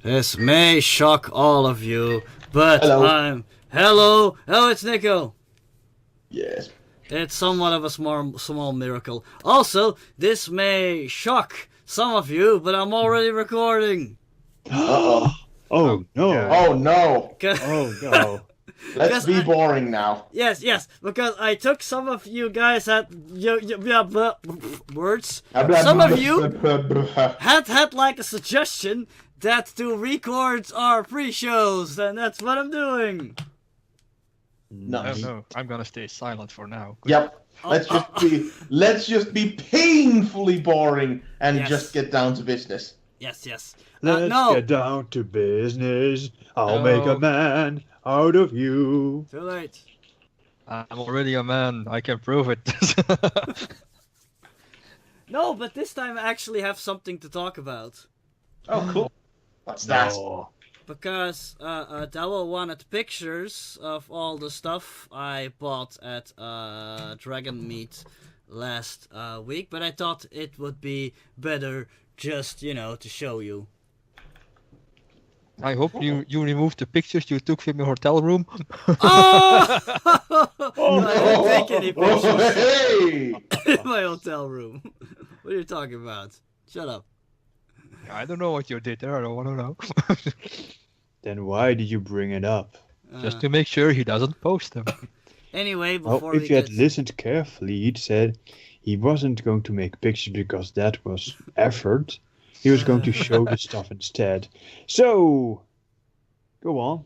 This may shock all of you, but Hello. Hello! Oh, it's Nico! Yes. It's somewhat of a small miracle. Also, this may shock some of you, but I'm already recording! Uh-oh. Oh no! Oh no. Oh no! Let's be boring now. Yes, because I took some of you guys words. Blah, blah, Some blah, of you blah, blah, blah. had like a suggestion that to record our pre-shows, and that's what I'm doing. No. No, I'm gonna stay silent for now. Yep. Let's just be painfully boring and Yes. just get down to business. Yes. Let's No. get down to business. I'll No. make a man out of you. Too late. I'm already a man. I can prove it. No, but this time I actually have something to talk about. Oh, cool. What's that? No. Because Della wanted pictures of all the stuff I bought at Dragon Meat last week, but I thought it would be better just, to show you. I hope you removed the pictures you took from your hotel room. Oh! Oh, I didn't take any Oh, pictures hey! in my hotel room. What are you talking about? Shut up. I don't know what you did there. I don't want to know. Then why did you bring it up? Just to make sure he doesn't post them. Anyway, Well, before if we you had get... listened carefully, he'd said he wasn't going to make pictures because that was effort. He was going to show the stuff instead. So, go on.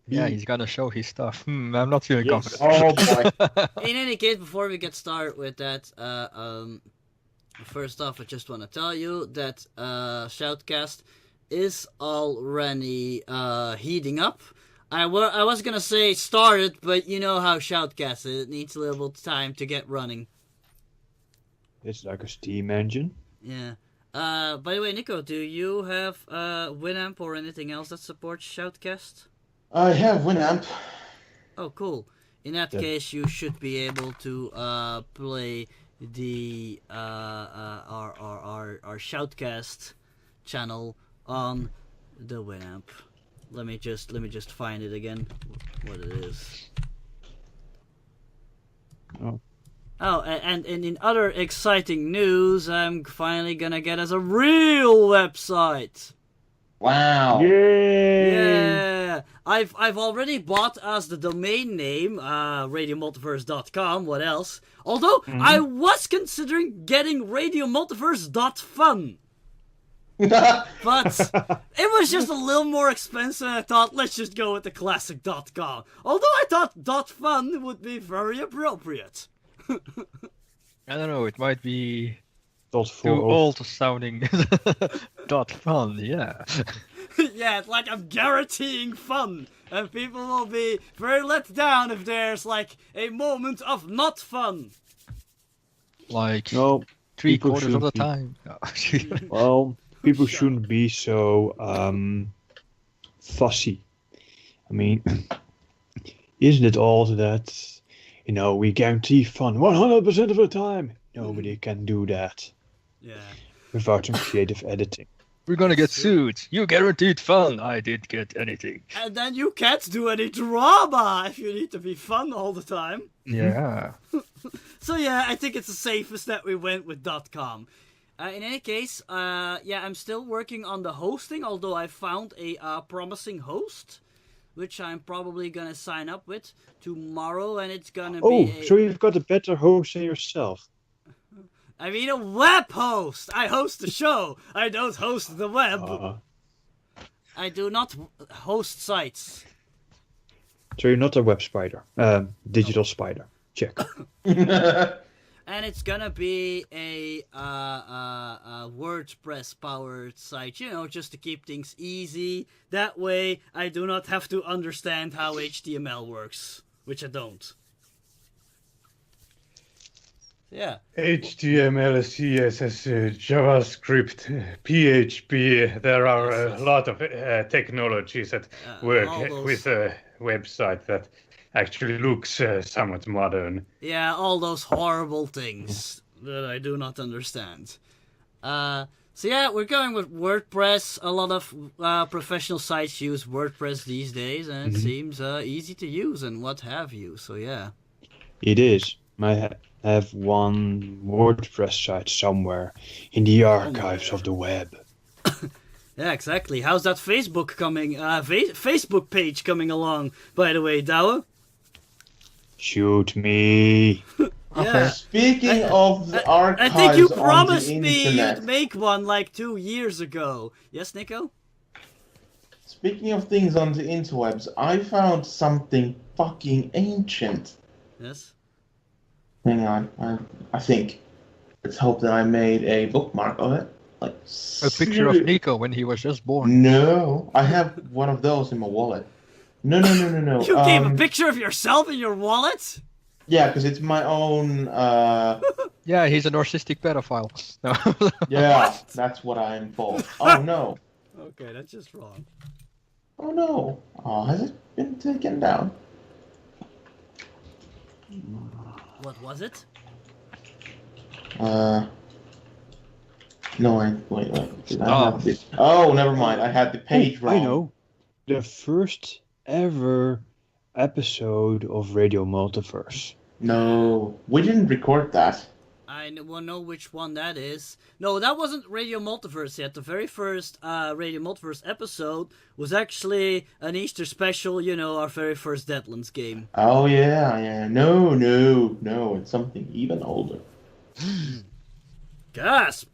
Yeah, he's gonna show his stuff. I'm not feeling Yes. confident. Oh boy. In any case, before we get started with that, first off, I just want to tell you that Shoutcast is already heating up. I was gonna say started, but you know how Shoutcast is. It needs a little time to get running. It's like a steam engine. Yeah. By the way, Nico, do you have Winamp or anything else that supports Shoutcast? I have Winamp. Oh, cool. In that Yeah. case, you should be able to play the our Shoutcast channel on the Winamp. Let me just find it again. What it is. Oh. Oh, and in other exciting news, I'm finally gonna get us a real website. Wow. Yay! Yeah, I've already bought us the domain name, radiomultiverse.com. What else? Although I was considering getting radiomultiverse.fun, but it was just a little more expensive. And I thought, let's just go with the classic.com. Although I thought .fun would be very appropriate. I don't know. It might be Dot too 4. old sounding. Dot fun. Yeah. Yeah, it's like I'm guaranteeing fun, and people will be very let down if there's like a moment of not fun. Like No, 3/4 of the be- time. well, people Shut shouldn't be so fussy. I mean, isn't it all that, we guarantee fun 100% of the time? Nobody can do that Yeah. without some creative editing. We're gonna get sued. You guaranteed fun. I didn't get anything. And then you can't do any drama if you need to be fun all the time. Yeah. So yeah, I think it's the safest that we went with .com. In any case, I'm still working on the hosting, although I found a promising host, which I'm probably gonna sign up with tomorrow, and it's gonna Oh, be so you've got a better host than yourself. I mean a web host! I host the show! I don't host the web! I do not host sites. So you're not a web spider. Digital spider. Check. And it's gonna be a WordPress-powered site, just to keep things easy. That way, I do not have to understand how HTML works, which I don't. Yeah. HTML, CSS, JavaScript, PHP. There are a lot of technologies that work all those- with a website that actually looks somewhat modern. Yeah, all those horrible things that I do not understand. So yeah, we're going with WordPress. A lot of professional sites use WordPress these days, and it seems easy to use and what have you. So yeah. It is. I have one WordPress site somewhere in the archives of the web. Yeah, exactly. How's that Facebook coming? Facebook page coming along, by the way, Douwe? Shoot me. Yeah. Speaking of the archives I think you on the promised me internet. you'd make one like 2 years ago. Yes, Nico? Speaking of things on the interwebs, I found something fucking ancient. Yes. Hang on, I think. Let's hope that I made a bookmark of it. Like A picture of Nico when he was just born. No, I have one of those in my wallet. No. You gave a picture of yourself in your wallet? Yeah, because it's my own. Yeah, he's a narcissistic pedophile. No. Yeah, that's what I'm for. Oh no. Okay, that's just wrong. Oh no. Oh, has it been taken down? What was it? No, wait. Did I have this? Oh, never mind. I had the page wrong. I know. The first ever episode of Radio Multiverse. No, we didn't record that. I will know which one that is. No, that wasn't Radio Multiverse yet. The very first Radio Multiverse episode was actually an Easter special, you know, our very first Deadlands game. Oh yeah. No. It's something even older. Gasp!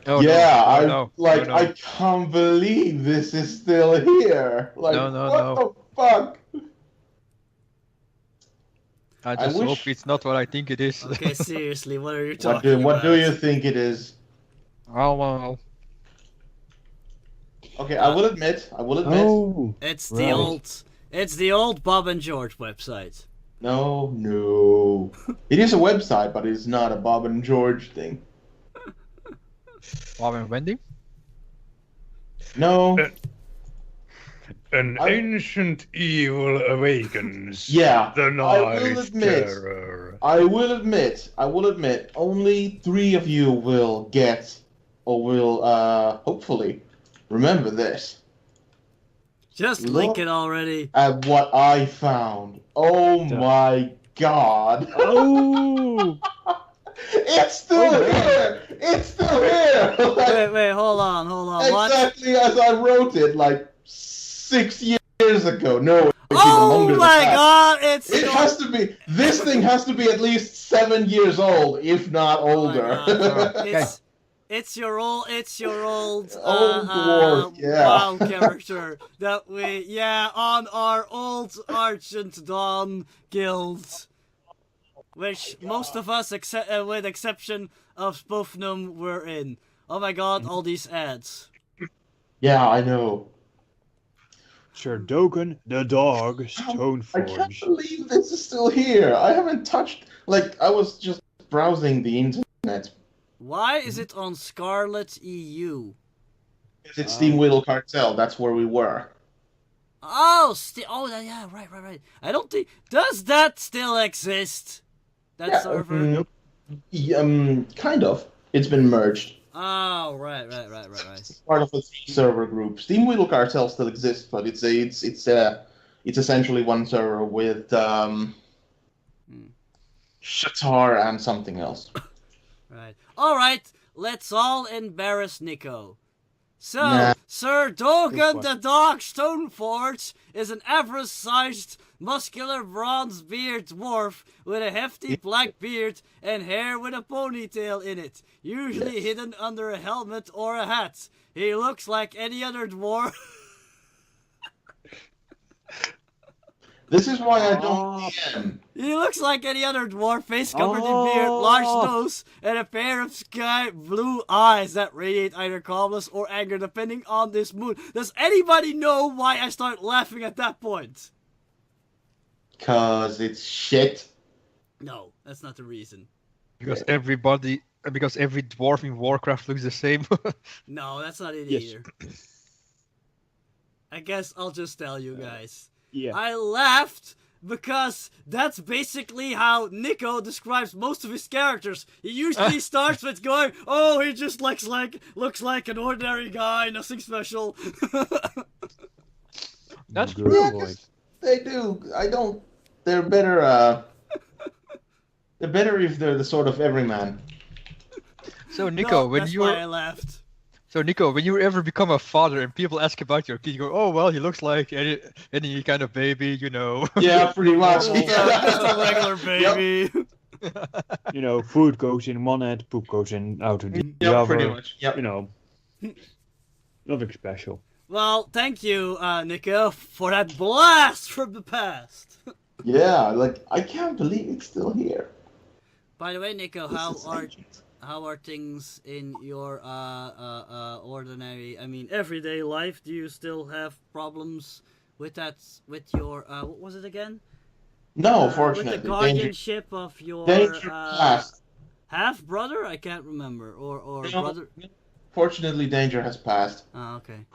Oh, yeah, no. I can't believe this is still here. Like, No. what the fuck? I just wish- hope it's not what I think it is. Okay, seriously, what are you talking about? What do you think it is? Oh, well. Okay, I will admit. Oh, It's right. the old Bob and George website. No. It is a website, but it's not a Bob and George thing. Bob and Wendy? No. An ancient evil awakens. Yeah, The I night will admit. terror. I will admit, only 3 of you will get, or will, hopefully, remember this. Just Look. link it already. At what I found. Oh my god. Oh, It's still here! It's still here! Like, Wait, hold on. What? exactly as I wrote it, like 6 years ago. No, it's even Oh longer than my that. god, it's It has to be. This thing has to be at least 7 years old, if not older. Oh my God. It's your old Old dwarf, yeah. WoW character that we on our old Argent Dawn guild, which most of us, with exception of Spoofnum, were in. Oh my god, all these ads. Yeah, I know. Sir Dogen the dog, I can't Stoneforge. believe this is still here. I haven't touched. Like, I was just browsing the internet. Why is it on Scarlet EU? It's Steam Wheel Cartel. That's where we were. Oh, yeah, right. I don't think... Does that still exist? That Yeah, server? Kind of. It's been merged. Oh, right. It's part of a 3-server group. Steam Wheel Cartel still exists, but it's essentially one server with Shatar and something else. Right. Alright, let's all embarrass Nico. So, Nah. Sir Dogen the Dog Stoneforge is an average-sized, muscular bronze-beard dwarf with a hefty black beard and hair with a ponytail in it, usually hidden under a helmet or a hat. He looks like any other dwarf. This is why I don't DM. He looks like any other dwarf, face covered in beard, large nose, and a pair of sky blue eyes that radiate either calmness or anger depending on this mood. Does anybody know why I start laughing at that point? 'Cause it's shit. No, that's not the reason. Because every dwarf in Warcraft looks the same. No, that's not it Yes. either. I guess I'll just tell you guys. Yeah. I laughed because that's basically how Nico describes most of his characters. He usually starts with going, "Oh, he just looks like an ordinary guy, nothing special." That's Good true. Yeah, boy. 'cause they do. I don't. They're better. They're better if they're the sort of everyman. So Nico, No, when that's you why I laughed. ever become a father and people ask about your kid, you go, "Oh well, he looks like any kind of baby, you know." Yeah, pretty much. Just a regular baby. You know, food goes in one end, poop goes out of the Yep, other. pretty much. Yep. You know, nothing special. Well, thank you, Nico, for that blast from the past. Yeah, like I can't believe it's still here. By the way, Nico, This is ancient. how are things in your ordinary, everyday life? Do you still have problems with your what was it again? No, With fortunately, the guardianship of your danger passed. half brother? I can't remember, or No. brother. Fortunately, danger has passed. Oh, okay.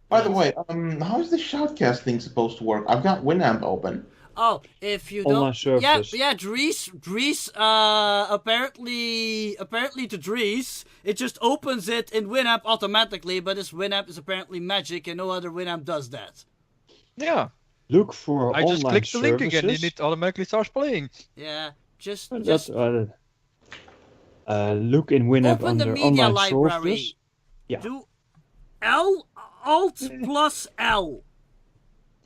By the way, how is the shoutcast thing supposed to work? I've got Winamp open. Oh, if you Online don't, services. yeah, Dries, apparently to Dries, it just opens it in Winamp automatically, but this Winamp is apparently magic, and no other Winamp does that. Yeah. Look for I just online clicked the link again and services. it automatically starts playing. Yeah, just Look in Winamp open the under media online library. sources. Yeah. Do Alt plus L,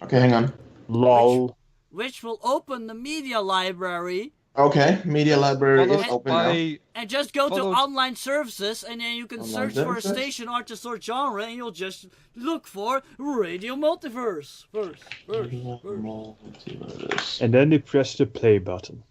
Okay, hang on. Lol. which will open the media library, Okay, media library is Followed open now. by and just go to Followed- online services, and then you can Online search for a services? station, artist, or genre, and you'll just look for Radio Multiverse. First. Multiverse. And then you press the play button.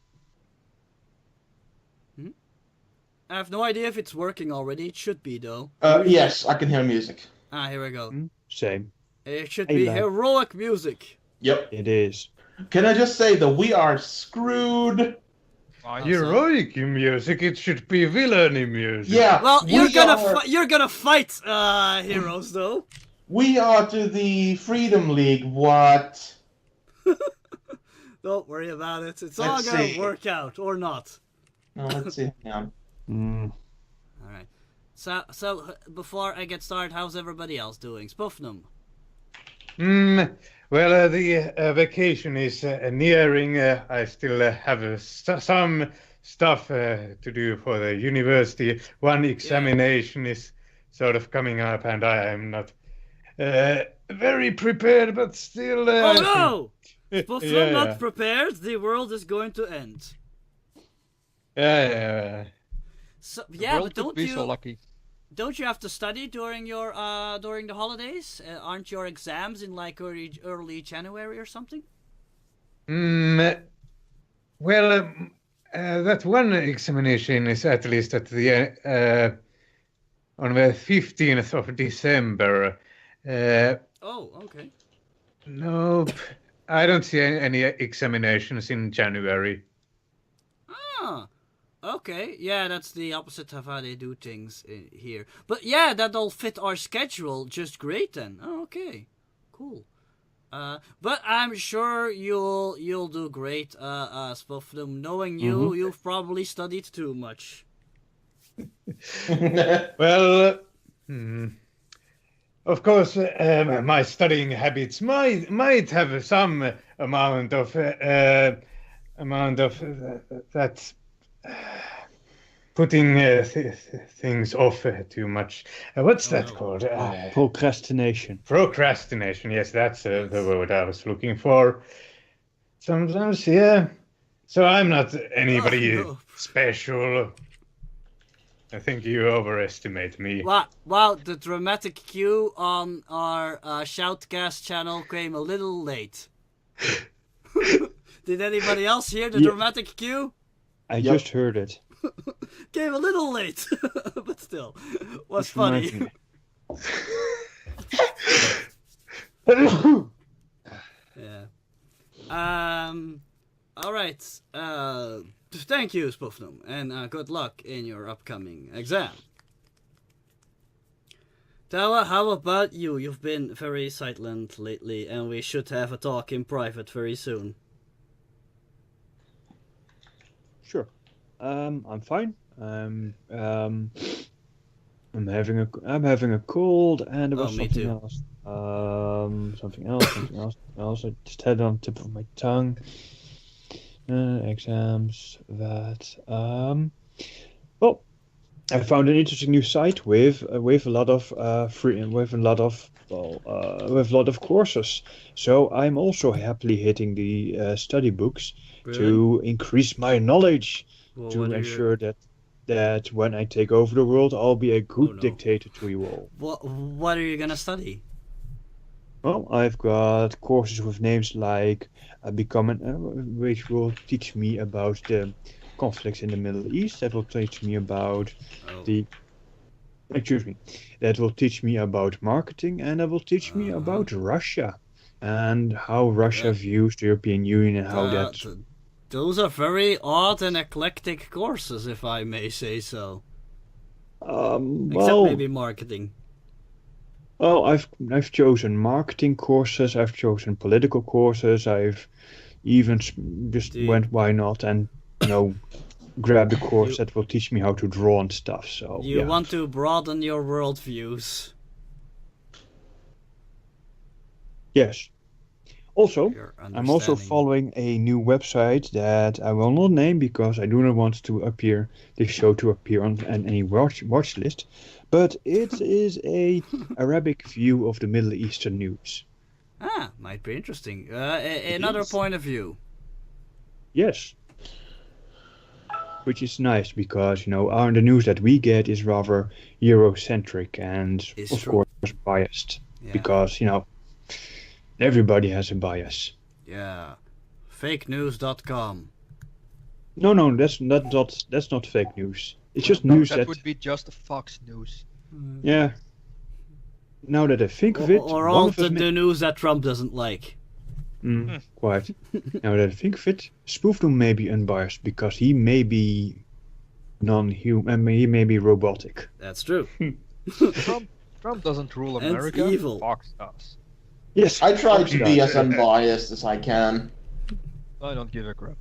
I have no idea if it's working already. It should be, though. Yes, I can hear music. Ah, here we go. Same. It should Hey, be man. heroic music. Yep. It is. Can I just say that we are screwed? Heroic music, it should be villainy music. Yeah. Well, we you're gonna fight heroes, though. We are to the Freedom League. What? Don't worry about it. It's all Let's gonna see. work out, or not. No, let's see. Hang on. All right. So before I get started, how's everybody else doing? Spufnum. Well, the vacation is nearing. I still have some stuff to do for the university. One examination is sort of coming up, and I am not very prepared, but still. Oh no! Spufnum Yeah. not prepared. The world is going to end. Yeah. So, The yeah, world but could be so lucky. don't you have to study during your during the holidays? Aren't your exams in like early January or something? Well, that one examination is at least at the on the 15th of December. Oh, okay. Nope, I don't see any examinations in January. Ah, okay. Yeah, that's the opposite of how they do things here. But yeah, that'll fit our schedule just great then. Oh, okay, cool. But I'm sure you'll do great, Spufnum. Knowing you, you've probably studied too much. Well, of course, my studying habits might have some amount of that putting things off too much. What's that called? Procrastination. Procrastination. Yes, that's the word I was looking for. Sometimes, yeah. So I'm not anybody Oh, no. special. I think you overestimate me. Wow, the dramatic cue on our Shoutcast channel came a little late. Did anybody else hear the dramatic cue? I just heard it. Came a little late, but still, was It's funny. amazing. Yeah. All right. Thank you, Spufnum, and good luck in your upcoming exam. Tawa, how about you? You've been very silent lately, and we should have a talk in private very soon. Sure. I'm fine. I'm having a cold, and there was me something too. else. Something else. I just had it on the tip of my tongue. Exams. That. Well, I found an interesting new site with a lot of with a lot of courses. So I'm also happily hitting the study books to increase my knowledge, Well, to ensure that when I take over the world, I'll be a good dictator to you all. What are you gonna study? Well, I've got courses with names like which will teach me about the conflicts in the Middle East. That will teach me about that will teach me about marketing, and that will teach me about Russia and how Russia views the European Union and how that. Those are very odd and eclectic courses, if I may say so. Except maybe marketing. Well, I've chosen marketing courses. I've chosen political courses. I've even just went why not and grab the course that will teach me how to draw and stuff. So you want to broaden your worldviews. Yes. Also, I'm also following a new website that I will not name because I do not want this show to appear on any watch list, but it is a Arabic view of the Middle Eastern news. Might be interesting. Another point of view. Yes. Which is nice because, the news that we get is rather Eurocentric and, of course, biased. Yeah. Because, everybody has a bias. Yeah. Fakenews.com. No, that's not fake news. It's just news that would be just Fox News. Yeah. Now that I think of it... Or all the news that Trump doesn't like. Quite. Now that I think of it, Spoofdoom may be unbiased because he may be non-human, he may be robotic. That's true. Trump doesn't rule America. And evil. Fox does. Yes, I try to be as unbiased as I can. I don't give a crap.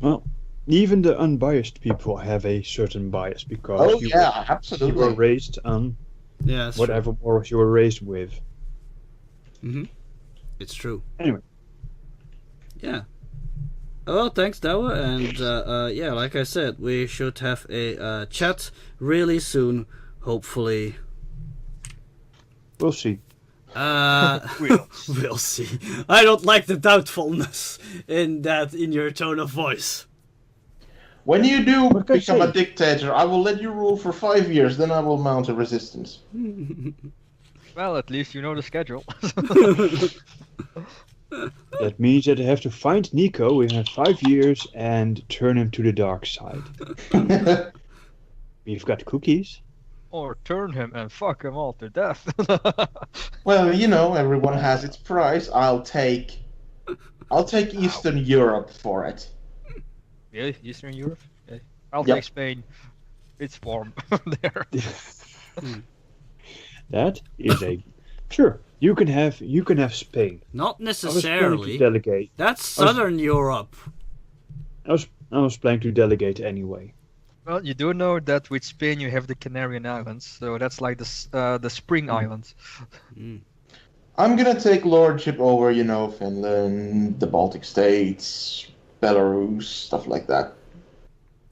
Well, even the unbiased people have a certain bias because absolutely. You were raised on whatever morals you were raised with. Mm-hmm. It's true. Anyway. Yeah. Oh, thanks, Dawa. And like I said, we should have a chat really soon, hopefully. We'll see. We'll see. I don't like the doubtfulness in your tone of voice. When you do become a dictator, I will let you rule for 5 years, then I will mount a resistance. Well, at least you know the schedule. That means that I have to find Nico within 5 years and turn him to the dark side. We've got cookies. Or turn him and fuck him all to death. Well, everyone has its price. I'll take Eastern Europe for it. Yeah, Eastern Europe? Yeah. I'll take Spain. It's warm there. That is sure. You can have Spain. Not necessarily. I was planning to delegate. That's Southern Europe. I was planning to delegate anyway. Well, you do know that with Spain you have the Canarian Islands, so that's like the Spring Islands. I'm gonna take lordship over, Finland, the Baltic states, Belarus, stuff like that.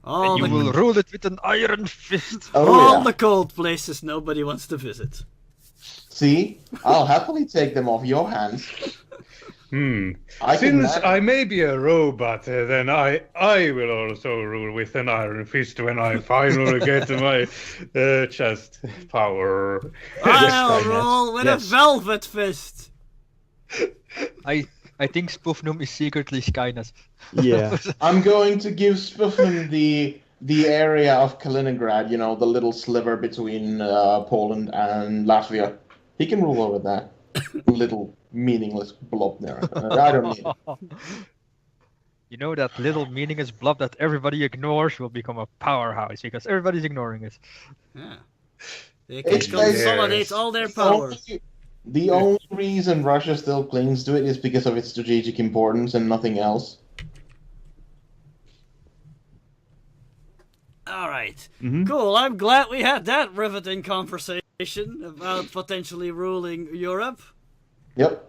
And you will rule it with an iron fist. All the cold places nobody wants to visit. See? I'll happily take them off your hands. Since I may be a robot, then I will also rule with an iron fist when I finally get my chest power. I'll rule with a velvet fist. I think Spoofnum is secretly Skynet. Yeah. I'm going to give Spoofnum the area of Kaliningrad, the little sliver between Poland and Latvia. He can rule over that little meaningless blob there. I don't need it. You know that little meaningless blob that everybody ignores will become a powerhouse because everybody's ignoring it. Yeah. They can consolidate all their power. The only reason Russia still clings to it is because of its strategic importance and nothing else. All right. Mhm. Cool. I'm glad we had that riveting conversation about potentially ruling Europe. Yep.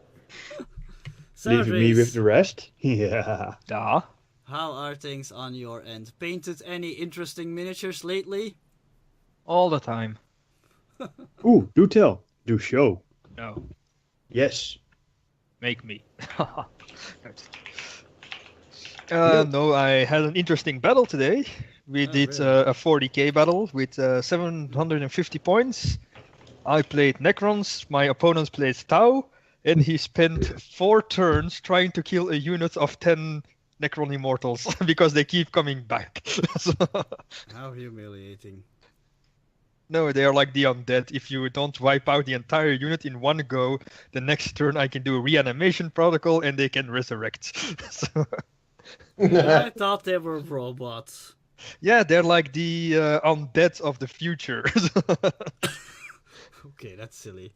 Leaving me with Sardris, the rest. Yeah. Yeah. how are things on your end? Painted any interesting miniatures lately? All the time. Ooh, do tell. Do show. No. Yes. Make me. No, I had an interesting battle today. We did really? a 40k battle with 750 points. I played Necrons, my opponent played Tau, and he spent 4 turns trying to kill a unit of 10 Necron Immortals because they keep coming back. So- How humiliating. No, they are like the undead. If you don't wipe out the entire unit in one go, the next turn I can do a reanimation protocol and they can resurrect. So, I thought they were robots. yeah, they're like the undead of the future. Okay, that's silly.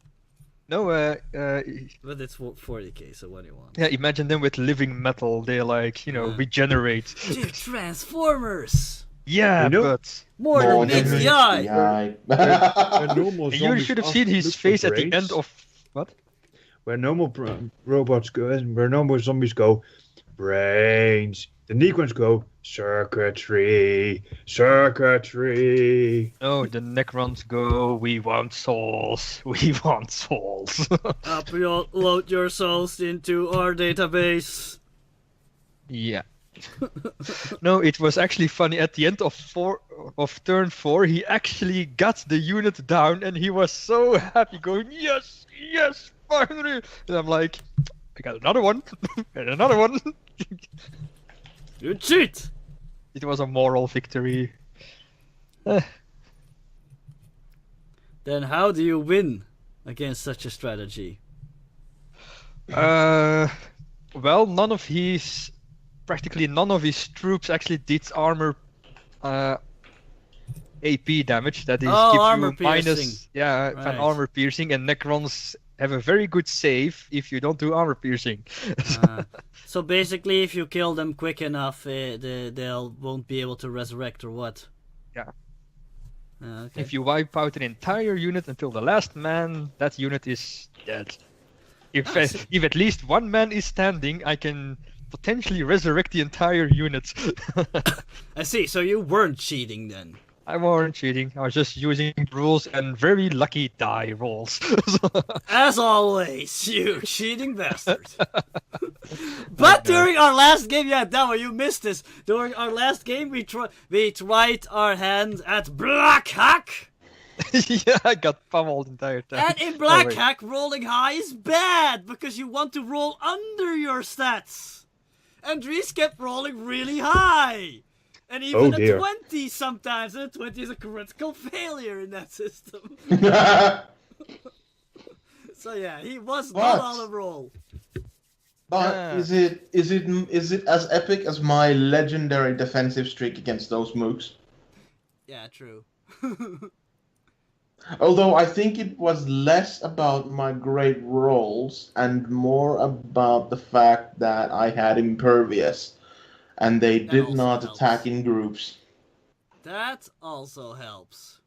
No, But it's 40k, so what do you want? yeah, imagine them with living metal. They like, regenerate. Dude, Transformers! Yeah, You know- but More than meets the eye! Where normal you zombies should have often seen his look for face at the brains, end of what? Where normal robots go, and where normal zombies go, brains. The Necrons go, circuitry. No, the Necrons go. We want souls. We want souls. Upload your souls into our database. Yeah. No, it was actually funny. At the end of turn 4, he actually got the unit down, and he was so happy, going, "Yes, yes, finally!" And I'm like, "I got another one, and another one." You cheat! It was a moral victory. Then how do you win against such a strategy? Well, practically none of his troops actually did armor AP damage. That is, gives armor you minus, piercing. van armor piercing, and Necrons have a very good save if you don't do armor piercing. So basically, if you kill them quick enough, they'll won't be able to resurrect or what? Yeah. Okay. If you wipe out an entire unit until the last man, that unit is dead. If at least one man is standing, I can potentially resurrect the entire unit. I see. So you weren't cheating then. I wasn't cheating. I was just using rules and very lucky die rolls. As always, you cheating bastard. But during our last game, Damo, you missed this. During our last game, we tried our hand at Black Hack. Yeah, I got pummeled the entire time. And in Black Hack, rolling high is bad because you want to roll under your stats. And Dries kept rolling really high. And even a 20 sometimes, and a 20 is a critical failure in that system. So yeah, he was not on a roll. But is it as epic as my legendary defensive streak against those mooks? Yeah, true. Although I think it was less about my great rolls and more about the fact that I had impervious. And they did not helps. attack in groups. That also helps.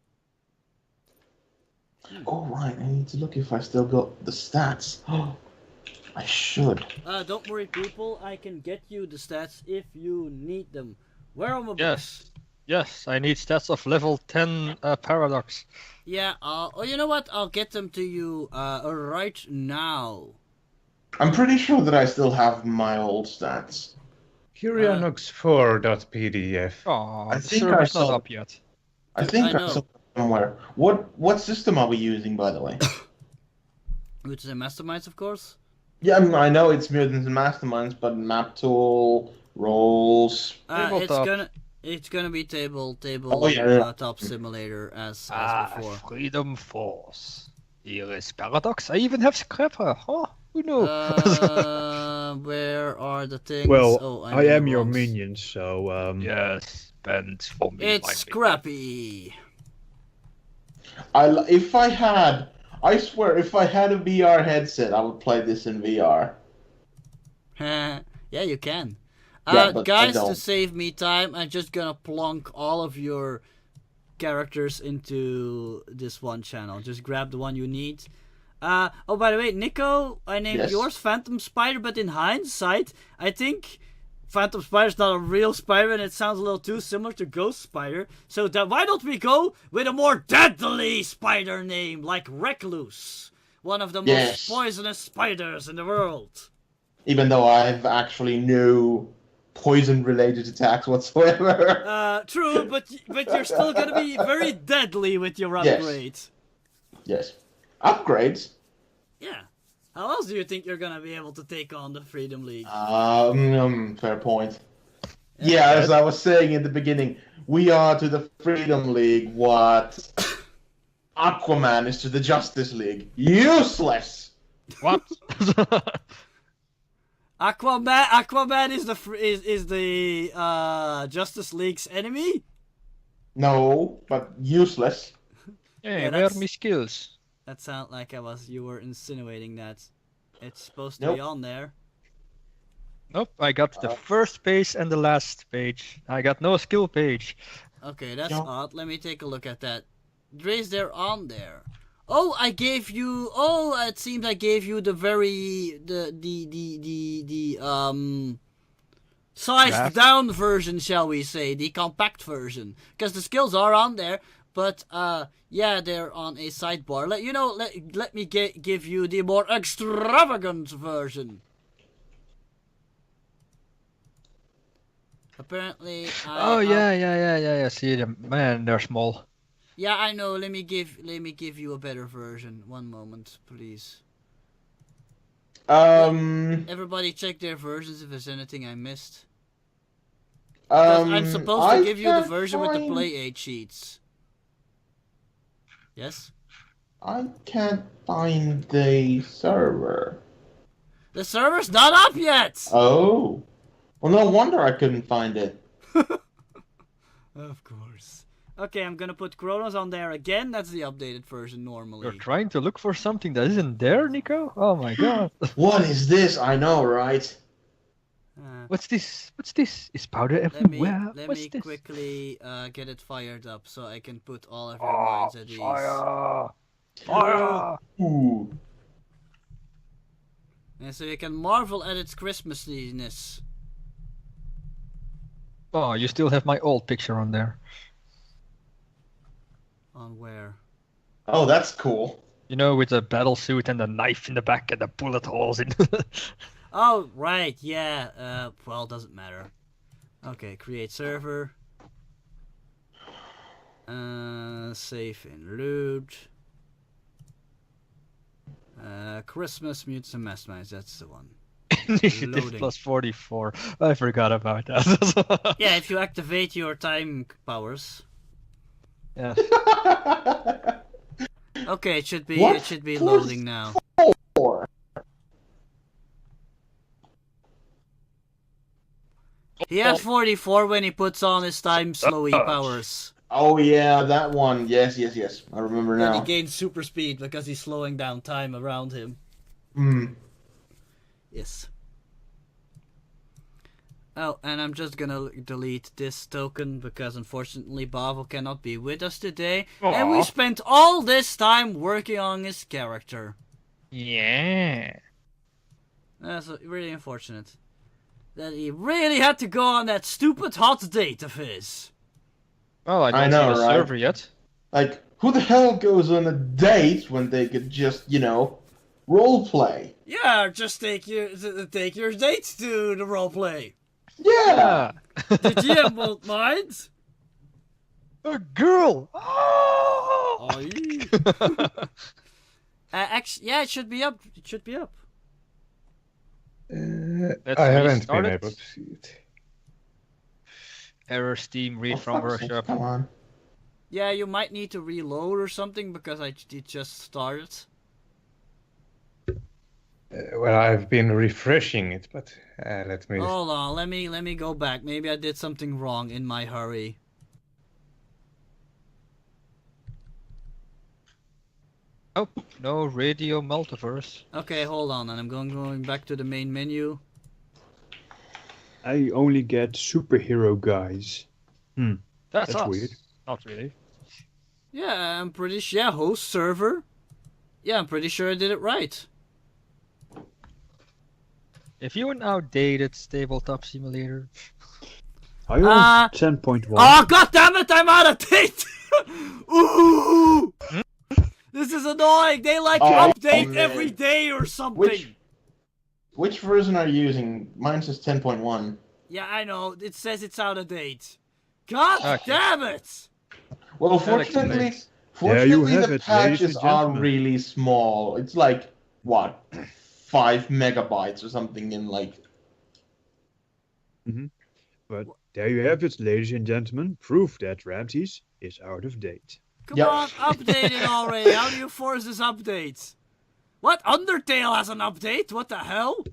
Oh, right. I need to look if I still got the stats. I should. Don't worry, people. I can get you the stats if you need them. Where are my books? Yes, I need stats of level 10 Paradox. Yeah, you know what? I'll get them to you right now. I'm pretty sure that I still have my old stats. Curionox4.pdf. Oh, I the think server's I not saw- up yet. I think I I know. saw it somewhere. What system are we using, by the way? Which is a masterminds, of course. Yeah, I know it's Mutants and Masterminds, but map tool, rolls. It's gonna be table top simulator as before. Freedom Force. Here is Paradox. I even have Scrapper. Oh, who knew? Where are the things? Well, I'm I in the am your wrongs. minion, so Yes, bend for me. It's my Scrappy. I swear, if I had a VR headset, I would play this in VR. Yeah, you can. Yeah, but I Guys, to don't. save me time, I'm just gonna plonk all of your characters into this one channel. Just grab the one you need. Oh, by the way, Nico, I named Yes. yours Phantom Spider, but in hindsight, I think Phantom Spider's not a real spider, and it sounds a little too similar to Ghost Spider. So why don't we go with a more deadly spider name, like Recluse, one of the Yes. most poisonous spiders in the world. Even though I've actually no poison-related attacks whatsoever. True, but you're still gonna be very deadly with your Yes. upgrade. Yes. Upgrades? Yeah. How else do you think you're gonna be able to take on the Freedom League? Fair point. Yeah, as I was saying in the beginning, we are to the Freedom League what Aquaman is to the Justice League. Useless! What? Aquaman is the Justice League's enemy? No, but useless. Hey, Yeah, where are that's- my skills? That sounded like you were insinuating that it's supposed to Nope. be on there. Nope, I got the first page and the last page. I got no skill page. Okay, that's No. odd. Let me take a look at that. Dre's, they're on there. Oh, I gave you. Oh, it seems I gave you the sized Draft? down version, shall we say, the compact version, because the skills are on there, but yeah, they're on a sidebar. Let me give you the more extravagant version. Apparently. Oh yeah. See them, man, they're small. Yeah, I know. Let me give you a better version. One moment, please. Everybody check their versions if there's anything I missed. Because I'm supposed to give you the version with the play aid sheets. Yes? I can't find the server. The server's not up yet! Oh. Well, no wonder I couldn't find it. Of course. Okay, I'm gonna put Kronos on there again. That's the updated version normally. You're trying to look for something that isn't there, Nico? Oh my god. What is this? I know, right? What's this? Is powder Let me everywhere? What's me this? quickly get it fired up so I can put all of your minds at ease. Fire! Fire! Ooh. And so you can marvel at its Christmasiness. Oh, you still have my old picture on there. On where? Oh, that's cool. You know, with the battle suit and the knife in the back and the bullet holes in. Oh, right, yeah. Well, doesn't matter. Okay, create server. Save in loot. Christmas Mutants and Masterminds, that's the one. Initiative Loading. plus 44. I forgot about that. Yeah, if you activate your time powers. Yeah. Okay, it should be What? loading now. He has 44 when he puts on his time slowy powers. Oh yeah, that one. Yes. I remember Then he now. gains super speed because he's slowing down time around him. Hmm. Yes. Oh, and I'm just gonna delete this token because unfortunately Bavel cannot be with us today. And we Aw. spent all this time working on his character. Yeah. That's really unfortunate. That he really had to go on that stupid hot date of his. Well, I don't I know, see the right? server yet. Like, who the hell goes on a date when they could just, role play? Yeah, just take your date to the roleplay. Yeah. The GM won't mind. A girl! Oh! Actually, yeah, it should be up. It should be up. Let's I haven't restart been it. able to see it. Error Steam, read Oh, from fuck's sake, workshop. come on. Yeah, you might need to reload or something because it just started. Well, I've been refreshing it, but let me. Hold on, let me go back. Maybe I did something wrong in my hurry. Oh, no radiomultiverse. Okay, hold on, and I'm going back to the main menu. I only get superhero guys. That's us. weird. Not really. Yeah, I'm pretty sure. Yeah, host server. Yeah, I'm pretty sure I did it right. If you're an outdated tabletop simulator, Are you on 10.1? Oh, god damn it, I'm out of date! Ooh! This is annoying. They like update every day or something. Which version are you using? Mine says 10.1. Yeah, I know. It says it's out of date. God damn it! Well, There fortunately you have the it, ladies patches and are gentlemen. really small. It's like, what, 5 megabytes or something in like... But there you have it, ladies and gentlemen. Proof that Ramses is out of date. Come on, update it already. How do you force this update? What? Undertale has an update? What the hell?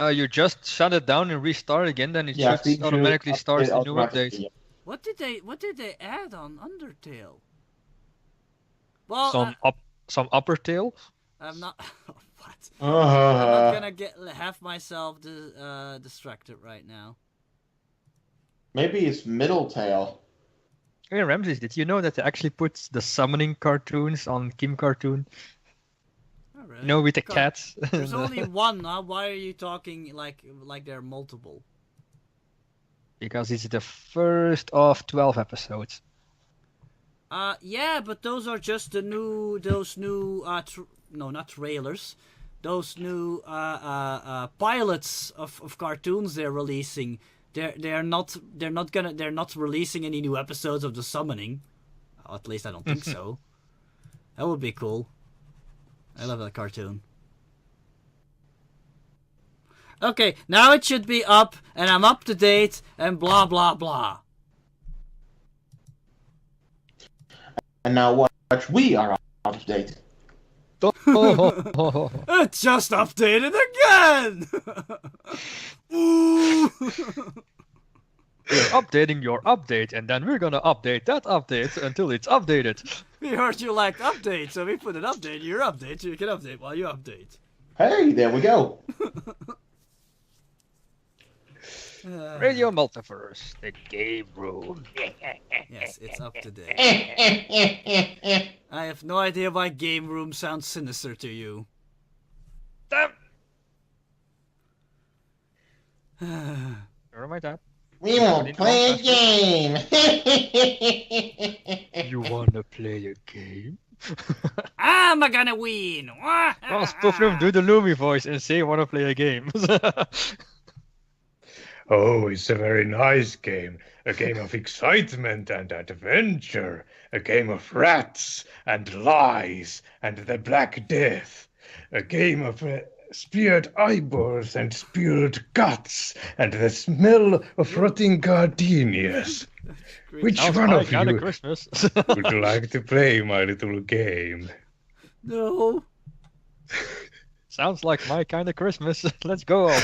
you just shut it down and restart again, then it should automatically start a new update. Yeah. What did they add on Undertale? Well, Some upper tail. I'm not. What? I'm not gonna have myself distracted right now. Maybe it's middle tail. Hey Ramses, did you know that they actually put the summoning cartoons on Kim Cartoon? Oh, really? You know, with the cats. There's only one. Huh? Why are you talking like there are multiple? Because it's the first of 12 episodes. Yeah, but those are just those new no, not trailers. Those new pilots of cartoons they're releasing. They're not releasing any new episodes of The Summoning. At least I don't think so. That would be cool. I love that cartoon. Okay, now it should be up, and I'm up to date, and blah blah blah. And now watch, we are out of date. It just updated again! Ooh! We're updating your update, and then we're gonna update that update until it's updated. We heard you liked updates, so we put an update in your update so you can update while you update. Hey, there we go. Radio Multiverse, the game room. Yes, it's up to date. I have no idea why game room sounds sinister to you. Damn! Where am I at? We will play a game. You wanna play a game? I'm gonna win! Well, Spoofroom, do the Loomy voice and say wanna play a game. Oh, it's a very nice game. A game of excitement and adventure. A game of rats and lies and the Black Death. A game of speared eyeballs and spilled guts and the smell of rotting gardenias. Which Sounds one like of kinda you Christmas. would like to play my little game? No. Sounds like my kind of Christmas. Let's go.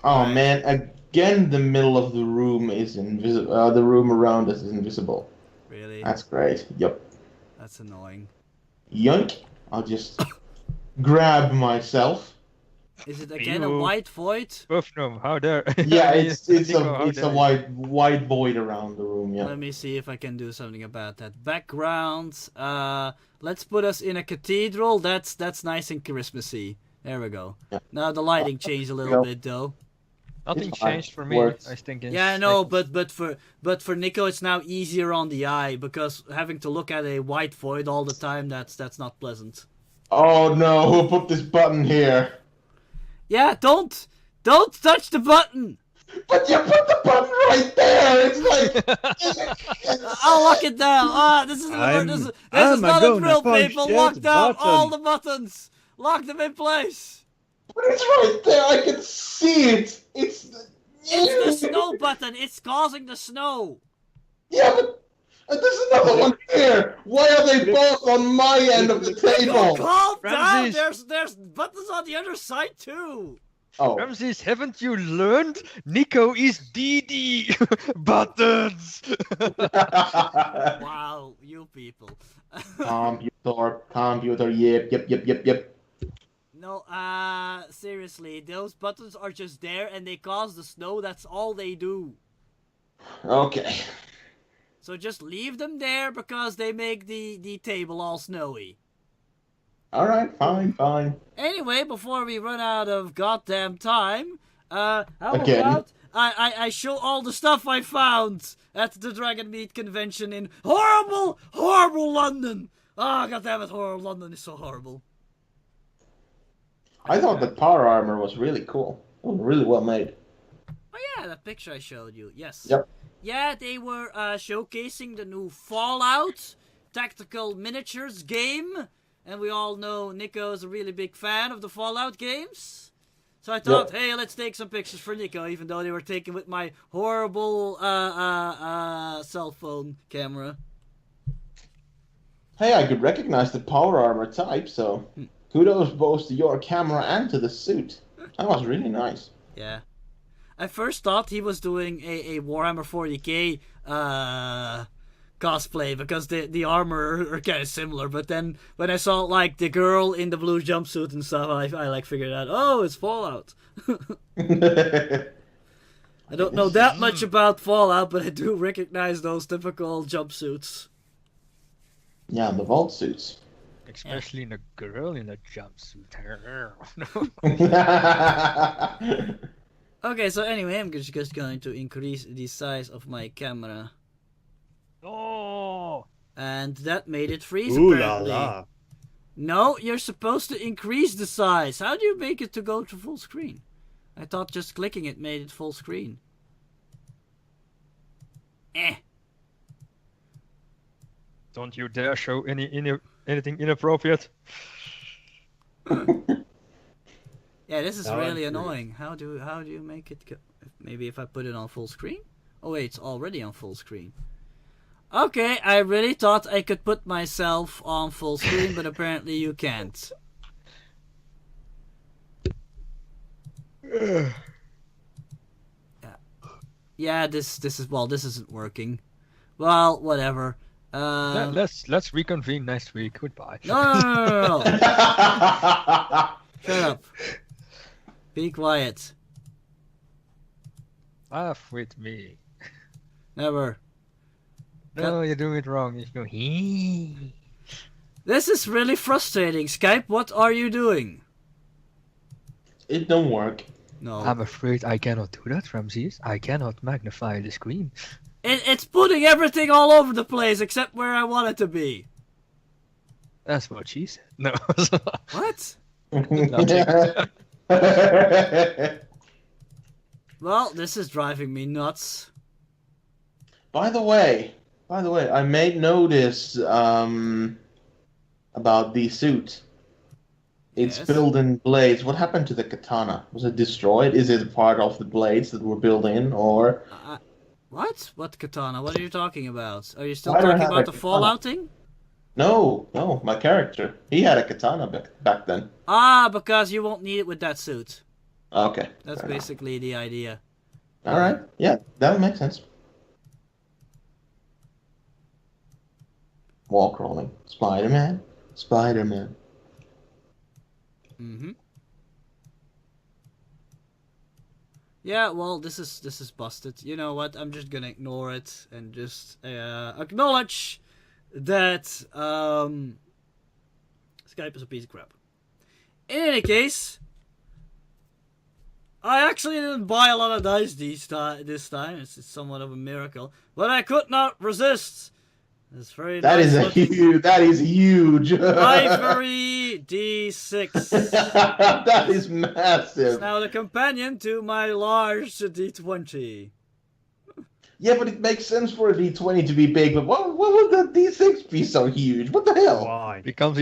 Oh man, again the middle of the room is invisible. The room around us is invisible. Really? That's great. Yep. That's annoying. Yoink. I'll just grab myself. Is it again a white void? Spoofroom, how dare? Yeah, it's Nico, how a dare you. white void around the room. Yeah. Let me see if I can do something about that. Background. Let's put us in a cathedral. That's nice and Christmassy. There we go. Yeah. Now the lighting changed a little bit though. Nothing It's fine. changed for me. Works. I think. Yeah, I know, but for Nico it's now easier on the eye because having to look at a white void all the time that's not pleasant. Oh no! Who put this button here? Yeah, don't touch the button. But you put the button right there. It's like. I'll lock it down. This is I'm not a gonna drill, punch people. that Lock down button. all the buttons. Lock them in place. But it's right there. I can see it. It's It's the snow button. It's causing the snow. Yeah, but there's another one here. Why are they both on my end of the table? Calm down. Ramses. There's buttons on the other side too. Oh, Ramses, haven't you learned? Nico is DD. Buttons. Wow, you people. Computer, yep. No, seriously, those buttons are just there and they cause the snow, that's all they do. Okay. So just leave them there because they make the table all snowy. Alright, fine. Anyway, before we run out of goddamn time, how Again. about I show all the stuff I found at the Dragon Meat convention in horrible London. Ah, goddammit, horrible London is so horrible. I thought the power armor was really cool. It was really well made. Oh yeah, that picture I showed you. Yes. Yep. Yeah, they were showcasing the new Fallout tactical miniatures game, and we all know Nico is a really big fan of the Fallout games. So I thought, hey, let's take some pictures for Nico, even though they were taken with my horrible cell phone camera. Hey, I could recognize the power armor type, so kudos both to your camera and to the suit. That was really nice. Yeah. I first thought he was doing a Warhammer 40k cosplay because the armor are kind of similar, but then when I saw like the girl in the blue jumpsuit and stuff, I like figured out, oh, it's Fallout. I don't know that much about Fallout, but I do recognize those typical jumpsuits. Yeah, the vault suits. Especially in a girl in a jumpsuit. Okay, so anyway, I'm just going to increase the size of my camera. Oh! And that made it freeze, Ooh la apparently. la. No, you're supposed to increase the size. How do you make it to go to full screen? I thought just clicking it made it full screen. Don't you dare show anything inappropriate. Yeah, this is Now really I'm annoying. How do you make it go? Maybe if I put it on full screen? Oh wait, it's already on full screen. Okay, I really thought I could put myself on full screen, but apparently you can't. Yeah, this isn't working. Well, whatever. Let's reconvene next week. Goodbye. No. Shut up. Be quiet. Laugh with me. Never. No, you're doing it wrong. You go hee. This is really frustrating. Skype, what are you doing? It don't work. No. I'm afraid I cannot do that, Ramses. I cannot magnify the screen. It's putting everything all over the place except where I want it to be. That's what she said. No. What? Nothing. Well, this is driving me nuts. By the way, I made notice about the suit. It's Yes. built in blades. What happened to the katana? Was it destroyed? Is it part of the blades that were built in, or? What? What katana? What are you talking about? Are you still I don't talking have about a the katana. Fallout thing? No, my character. He had a katana back then. Ah, because you won't need it with that suit. Okay. That's fair enough. basically the idea. All right. Yeah, that would make sense. Wall crawling. Spider-Man. Mm-hmm. Yeah, well, this is busted. You know what? I'm just gonna ignore it and just acknowledge that Skype is a piece of crap. In any case, I actually didn't buy a lot of dice this time. It's somewhat of a miracle, but I could not resist. It's very That nice is looking That is huge. Ivory D6. That is massive. It's now the companion to my large D20. Yeah, but it makes sense for a D20 to be big, but what would the D6 be so huge? What the hell? Why? Because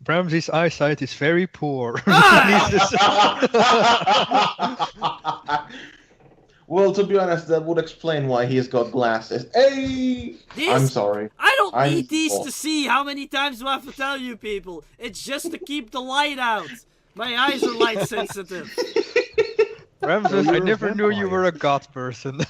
Ramses' eyesight is very poor. Well, to be honest, that would explain why he's got glasses. Hey! I'm sorry. I don't I'm need these small. to see. How many times do I have to tell you people? It's just to keep the light out. My eyes are light sensitive. Ramses, You're I a never knew you vampire. were a god person. No,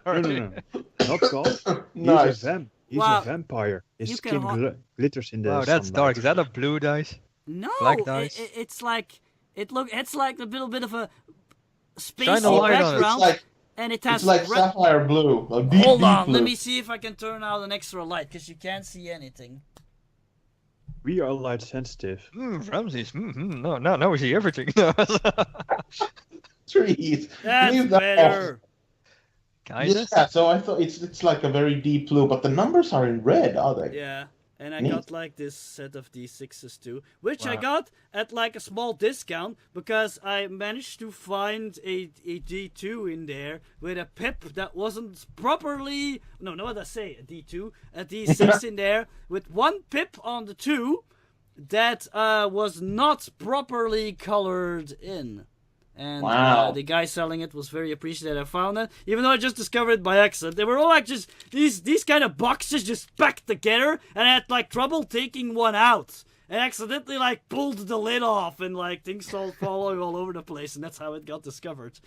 Sorry. no, no. Not goth. Nice. He's Wow. a vampire. His You can skin ho- glitters in the Wow, that's sunlight. dark. Is that a blue dice? No, Black dice. it's like it's like a little bit of a spacey Shine a light on it. background, It's like and it has it's like red. sapphire blue. A deep, Hold deep on, blue. let me see if I can turn out an extra light because you can't see anything. We are light sensitive. Ramses. No, now we see everything. Trees. That's Leave that better. Kinda. Yeah, so I thought it's like a very deep blue, but the numbers are in red, are they? Yeah, and I Neat. got like this set of D6s too, which I Wow. got at like a small discount because I managed to find a D2 in there with a pip that wasn't properly. No, what did I say? A D2, a D6 in there with one pip on the 2 that was not properly colored in. And Wow. the guy selling it was very appreciative. I found it, even though I just discovered it by accident. They were all like just these kind of boxes just packed together, and I had like trouble taking one out, and accidentally like pulled the lid off, and like things started falling all over the place, and that's how it got discovered.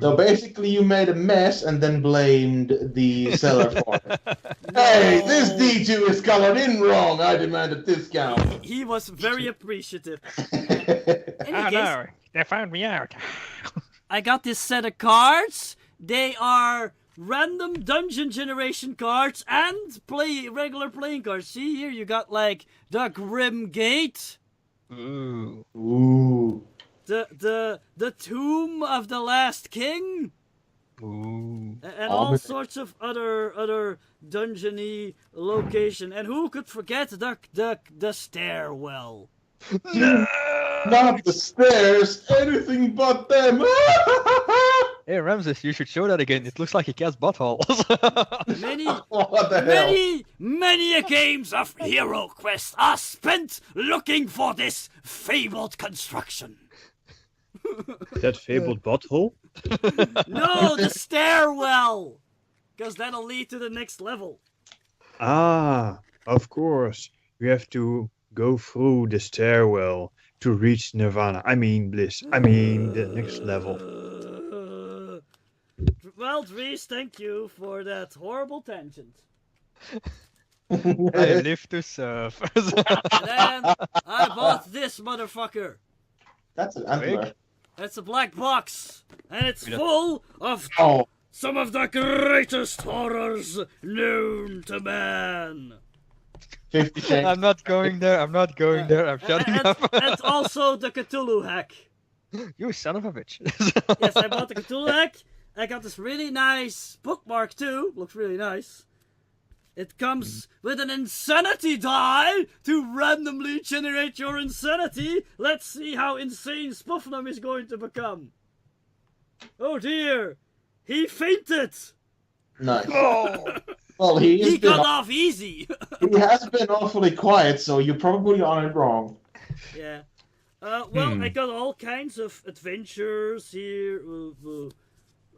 So basically, you made a mess and then blamed the seller for it. Hey, this D2 is colored in wrong. I demand a discount. He was very appreciative. In any case, They found me out. I got this set of cards. They are random dungeon generation cards and regular playing cards. See here, you got like the Grim Gate, Ooh. Ooh. the Tomb of the Last King, Ooh. and all sorts of other dungeony location. And who could forget the stairwell? Not the stairs, anything but them. Hey Ramses, you should show that again. It looks like a cat's butthole. What the hell? Many games of Hero Quest are spent looking for this fabled construction. That fabled butthole? No, the stairwell! Because that'll lead to the next level. Ah, of course. We have to go through the stairwell to reach Nirvana. I mean bliss. I mean the next level. Well, Dries, thank you for that horrible tangent. I live to serve. And then I bought this motherfucker. That's an antler. It's a black box, and it's full of Oh, some of the greatest horrors known to man. 50 Shades. I'm not going there. I'm shutting up. And also the Cthulhu hack. You son of a bitch. Yes, I bought the Cthulhu hack. I got this really nice bookmark too. Looks really nice. It comes with an insanity die to randomly generate your insanity. Let's see how insane Spuffnum is going to become. Oh dear, he fainted. Nice. Oh. Well, He got off easy. he has been awfully quiet, so you're probably on it wrong. Yeah. Well, I got all kinds of adventures here.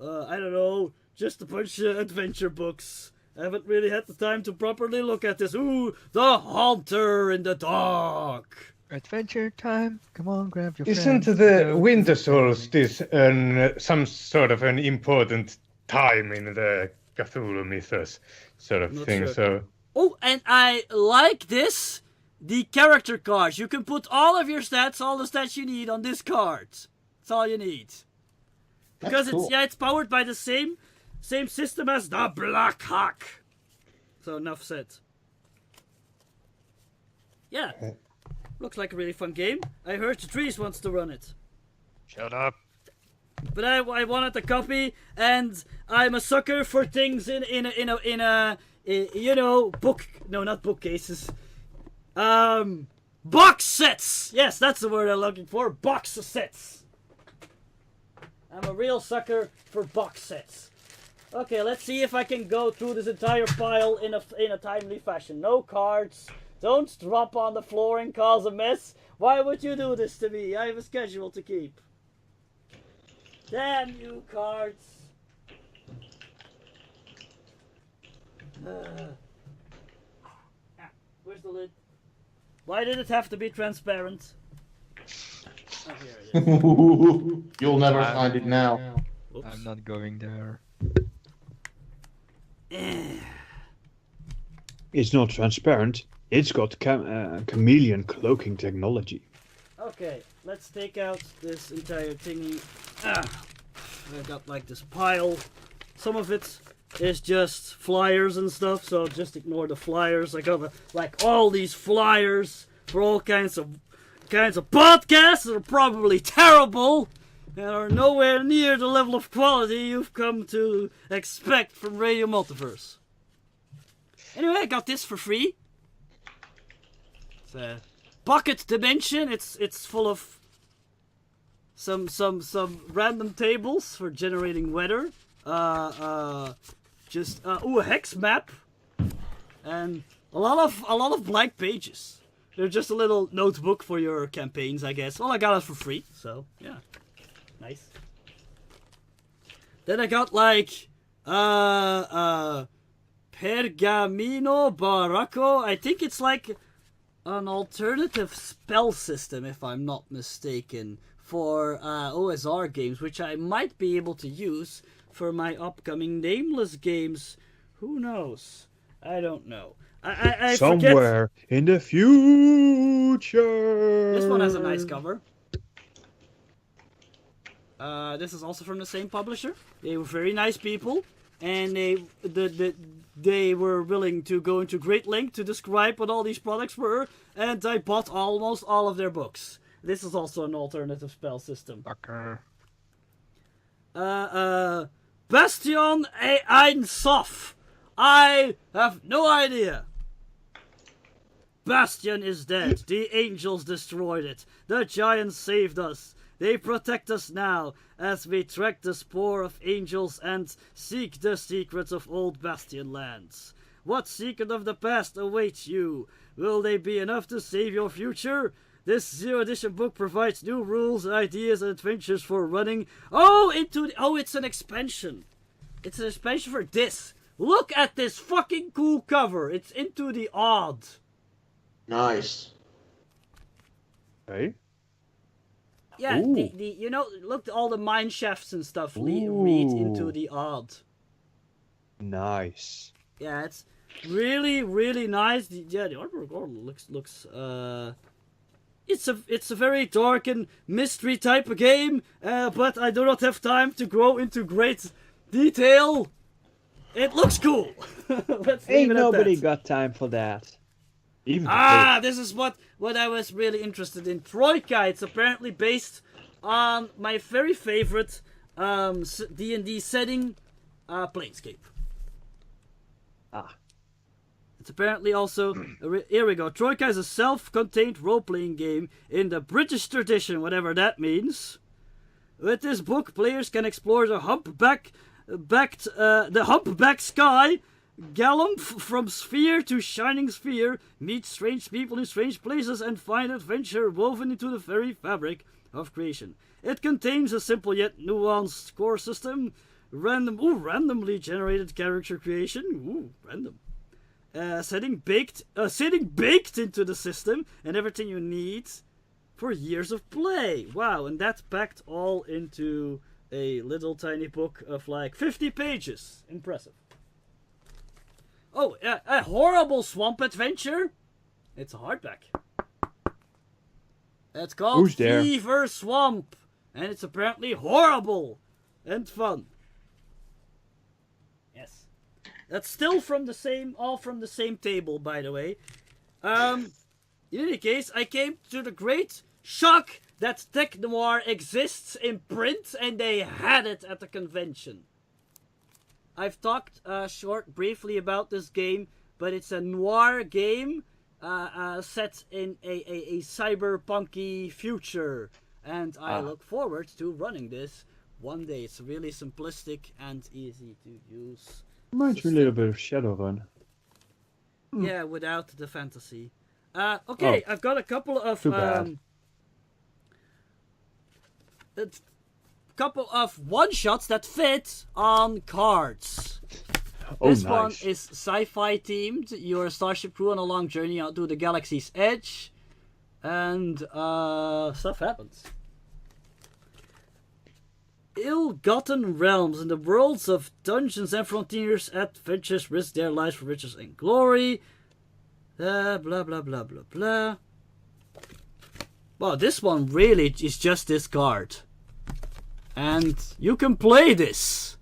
I don't know, just a bunch of adventure books. I haven't really had the time to properly look at this. Ooh, the Haunter in the Dark. Adventure time. Come on, grab your Isn't friends. the winter solstice some sort of an important time in the Cthulhu mythos sort of Not thing? sure. So Oh, and I like this. The character cards. You can put all of your stats, all the stats you need on this card. That's all you need. Because That's cool. it's powered by the same system as the Black Hawk. So enough said. Yeah. Looks like a really fun game. I heard Trees wants to run it. Shut up. But I wanted a copy, and I'm a sucker for things in a you know, not bookcases. Box sets. Yes, that's the word I'm looking for. Box sets. I'm a real sucker for box sets. Okay, let's see if I can go through this entire pile in a timely fashion. No cards. Don't drop on the floor and cause a mess. Why would you do this to me? I have a schedule to keep. Damn you, cards. Where's the lid? Why did it have to be transparent? Oh, here it is. You'll never find it now. Oops. I'm not going there. It's not transparent. It's got chameleon cloaking technology. Okay, let's take out this entire thingy. I got like this pile. Some of it is just flyers and stuff, so just ignore the flyers. I got like all these flyers for all kinds of podcasts that are probably terrible and are nowhere near the level of quality you've come to expect from Radio Multiverse. Anyway, I got this for free. It's a Pocket Dimension. It's full of some random tables for generating weather. A hex map, and a lot of blank pages. They're just a little notebook for your campaigns, I guess. Well, I got it for free, so yeah, nice. Then I got like Pergamino Baracco. I think it's like an alternative spell system, if I'm not mistaken, for OSR games, which I might be able to use for my upcoming Nameless games. Who knows? I don't know. I Somewhere forget. in the future. This one has a nice cover. This is also from the same publisher. They were very nice people, and they were willing to go into great length to describe what all these products were, and I bought almost all of their books. This is also an alternative spell system. Fucker. Bastion Ein Sof. I have no idea. Bastion is dead. The angels destroyed it. The giants saved us. They protect us now as we track the spoor of angels and seek the secrets of old Bastion lands. What secret of the past awaits you? Will they be enough to save your future? This Zero Edition book provides new rules, ideas, and adventures for running. It's an expansion. It's an expansion for this. Look at this fucking cool cover. It's Into the Odd. Nice. Hey? Yeah, Ooh. look at all the mine shafts and stuff. Read Into the Odd. Nice. Yeah, it's really, really nice. The artwork looks it's a very dark and mystery type of game, but I do not have time to go into great detail. It looks cool. Let's leave Ain't it at nobody that. got time for that. Even This is what I was really interested in. Troika. It's apparently based on my very favorite D&D setting, Planescape. It's apparently also... Here we go. Troika is a self-contained role-playing game in the British tradition, whatever that means. With this book, players can explore the humpback sky, gallop from sphere to shining sphere, meet strange people in strange places, and find adventure woven into the very fabric of creation. It contains a simple yet nuanced score system, randomly generated character creation, random. Setting baked into the system, and everything you need for years of play. Wow, and that's packed all into a little tiny book of like 50 pages. Impressive. Oh, a horrible swamp adventure. It's a hardback. It's called Who's there? Fever Swamp, and it's apparently horrible and fun. Yes. That's still all from the same table, by the way. In any case, I came to the great shock that Tech Noir exists in print, and they had it at the convention. I've talked briefly about this game, but it's a noir game set in a cyberpunky future, and I look forward to running this one day. It's really simplistic and easy to use. Reminds me a little bit of Shadowrun. Yeah, without the fantasy. Okay, I've got a couple of Too bad. one-shots that fit on cards. This one is sci-fi themed. You're a starship crew on a long journey out to the galaxy's edge, and stuff happens. ill-gotten realms in the worlds of Dungeons and Frontiers, adventurers risk their lives for riches and glory. Blah, blah, blah, blah, blah. Well, this one really is just this card. And you can play this.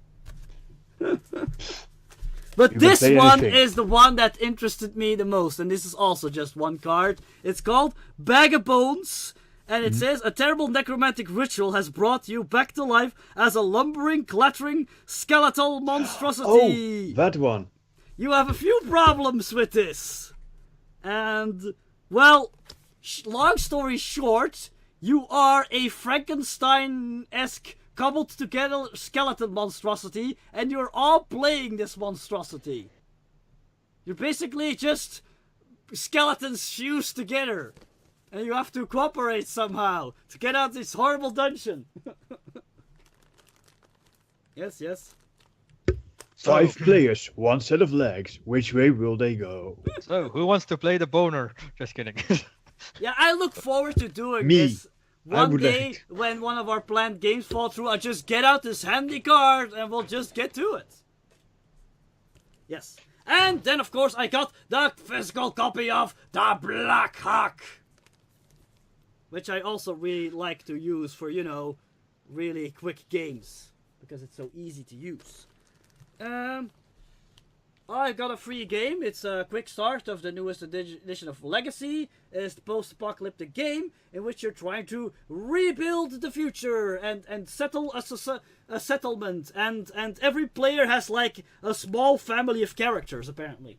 But this one is the one that interested me the most. And this is also just one card. It's called Bag of Bones. And it says, a terrible necromantic ritual has brought you back to life as a lumbering, clattering, skeletal monstrosity. Oh, that one. You have a few problems with this. And, well, long story short, you are a Frankenstein-esque cobbled together skeleton monstrosity, and you're all playing this monstrosity. You're basically just skeletons fused together. And you have to cooperate somehow to get out this horrible dungeon. Yes, yes. 5 players, 1 set of legs. Which way will they go? So, who wants to play the boner? Just kidding. Yeah, I look forward to doing Me. this. One day, when one of our planned games fall through, I'll just get out this handy card and we'll just get to it. Yes. And then, of course, I got the physical copy of the Black Hawk. Which I also really like to use for, you know, really quick games. Because it's so easy to use. I got a free game. It's a quick start of the newest edition of Legacy. It's the post-apocalyptic game in which you're trying to rebuild the future and settle a settlement. And every player has like a small family of characters, apparently.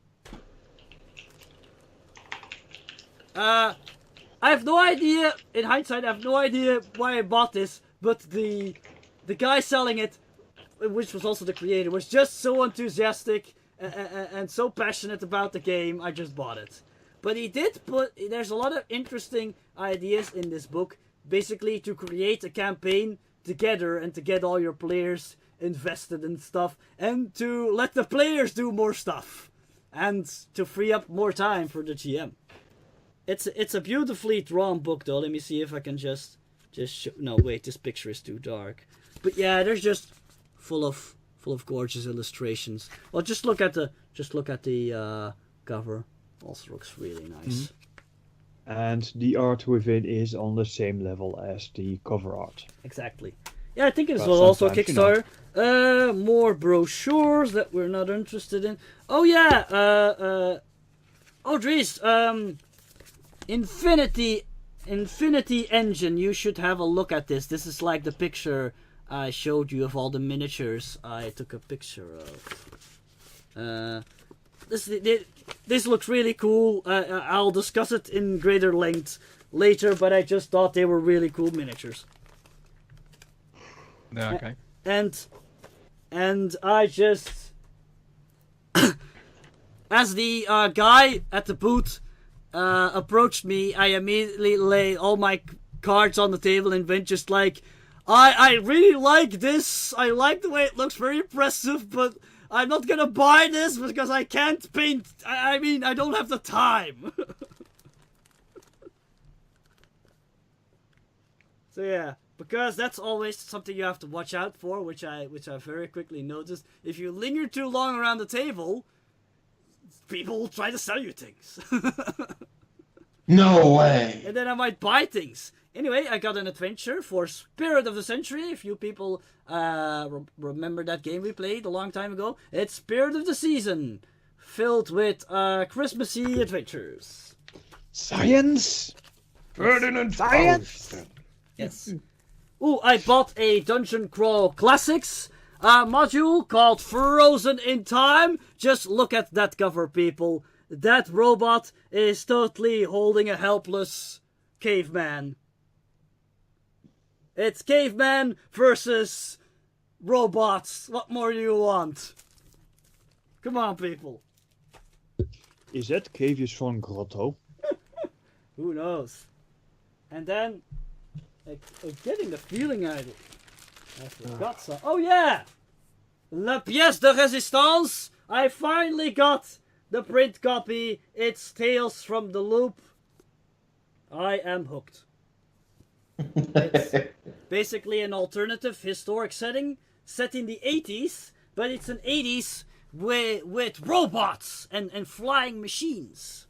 I have no idea, in hindsight, I have no idea why I bought this, but the guy selling it, which was also the creator, was just so enthusiastic and so passionate about the game, I just bought it. But he did there's a lot of interesting ideas in this book, basically to create a campaign together and to get all your players invested in stuff, and to let the players do more stuff, and to free up more time for the GM. It's a beautifully drawn book, though. Let me see if I can just show. No, wait, this picture is too dark. But yeah, there's just full of gorgeous illustrations. Well, just look at the cover. Also looks really nice. And the art within is on the same level as the cover art. Exactly. Yeah, I think it was Well, also a sometimes, Kickstarter. More brochures that we're not interested in. Oh yeah. Oh Dries. Infinity Engine. You should have a look at this. This is like the picture I showed you of all the miniatures I took a picture of. This looks really cool. I'll discuss it in greater length later, but I just thought they were really cool miniatures. Yeah, okay. And I just, as the guy at the booth approached me, I immediately laid all my cards on the table and went just like, I really like this. I like the way it looks, very impressive, but I'm not gonna buy this because I can't paint. I mean, I don't have the time. So yeah, because that's always something you have to watch out for, which I very quickly noticed. If you linger too long around the table, people will try to sell you things. No way. And then I might buy things. Anyway, I got an adventure for Spirit of the Century. A few people remember that game we played a long time ago. It's Spirit of the Season, filled with Christmassy adventures. Science! Ferdinand Science! Faust. Yes. Ooh, I bought a Dungeon Crawl Classics module called Frozen in Time. Just look at that cover, people. That robot is totally holding a helpless caveman. It's caveman versus robots. What more do you want? Come on, people. Is that Cavius von Grotto? Who knows? And then, I'm getting the feeling I forgot some. Oh yeah! La pièce de résistance! I finally got the print copy. It's Tales from the Loop. I am hooked. It's basically an alternative historic setting set in the 80s, but it's an 80s with robots and flying machines.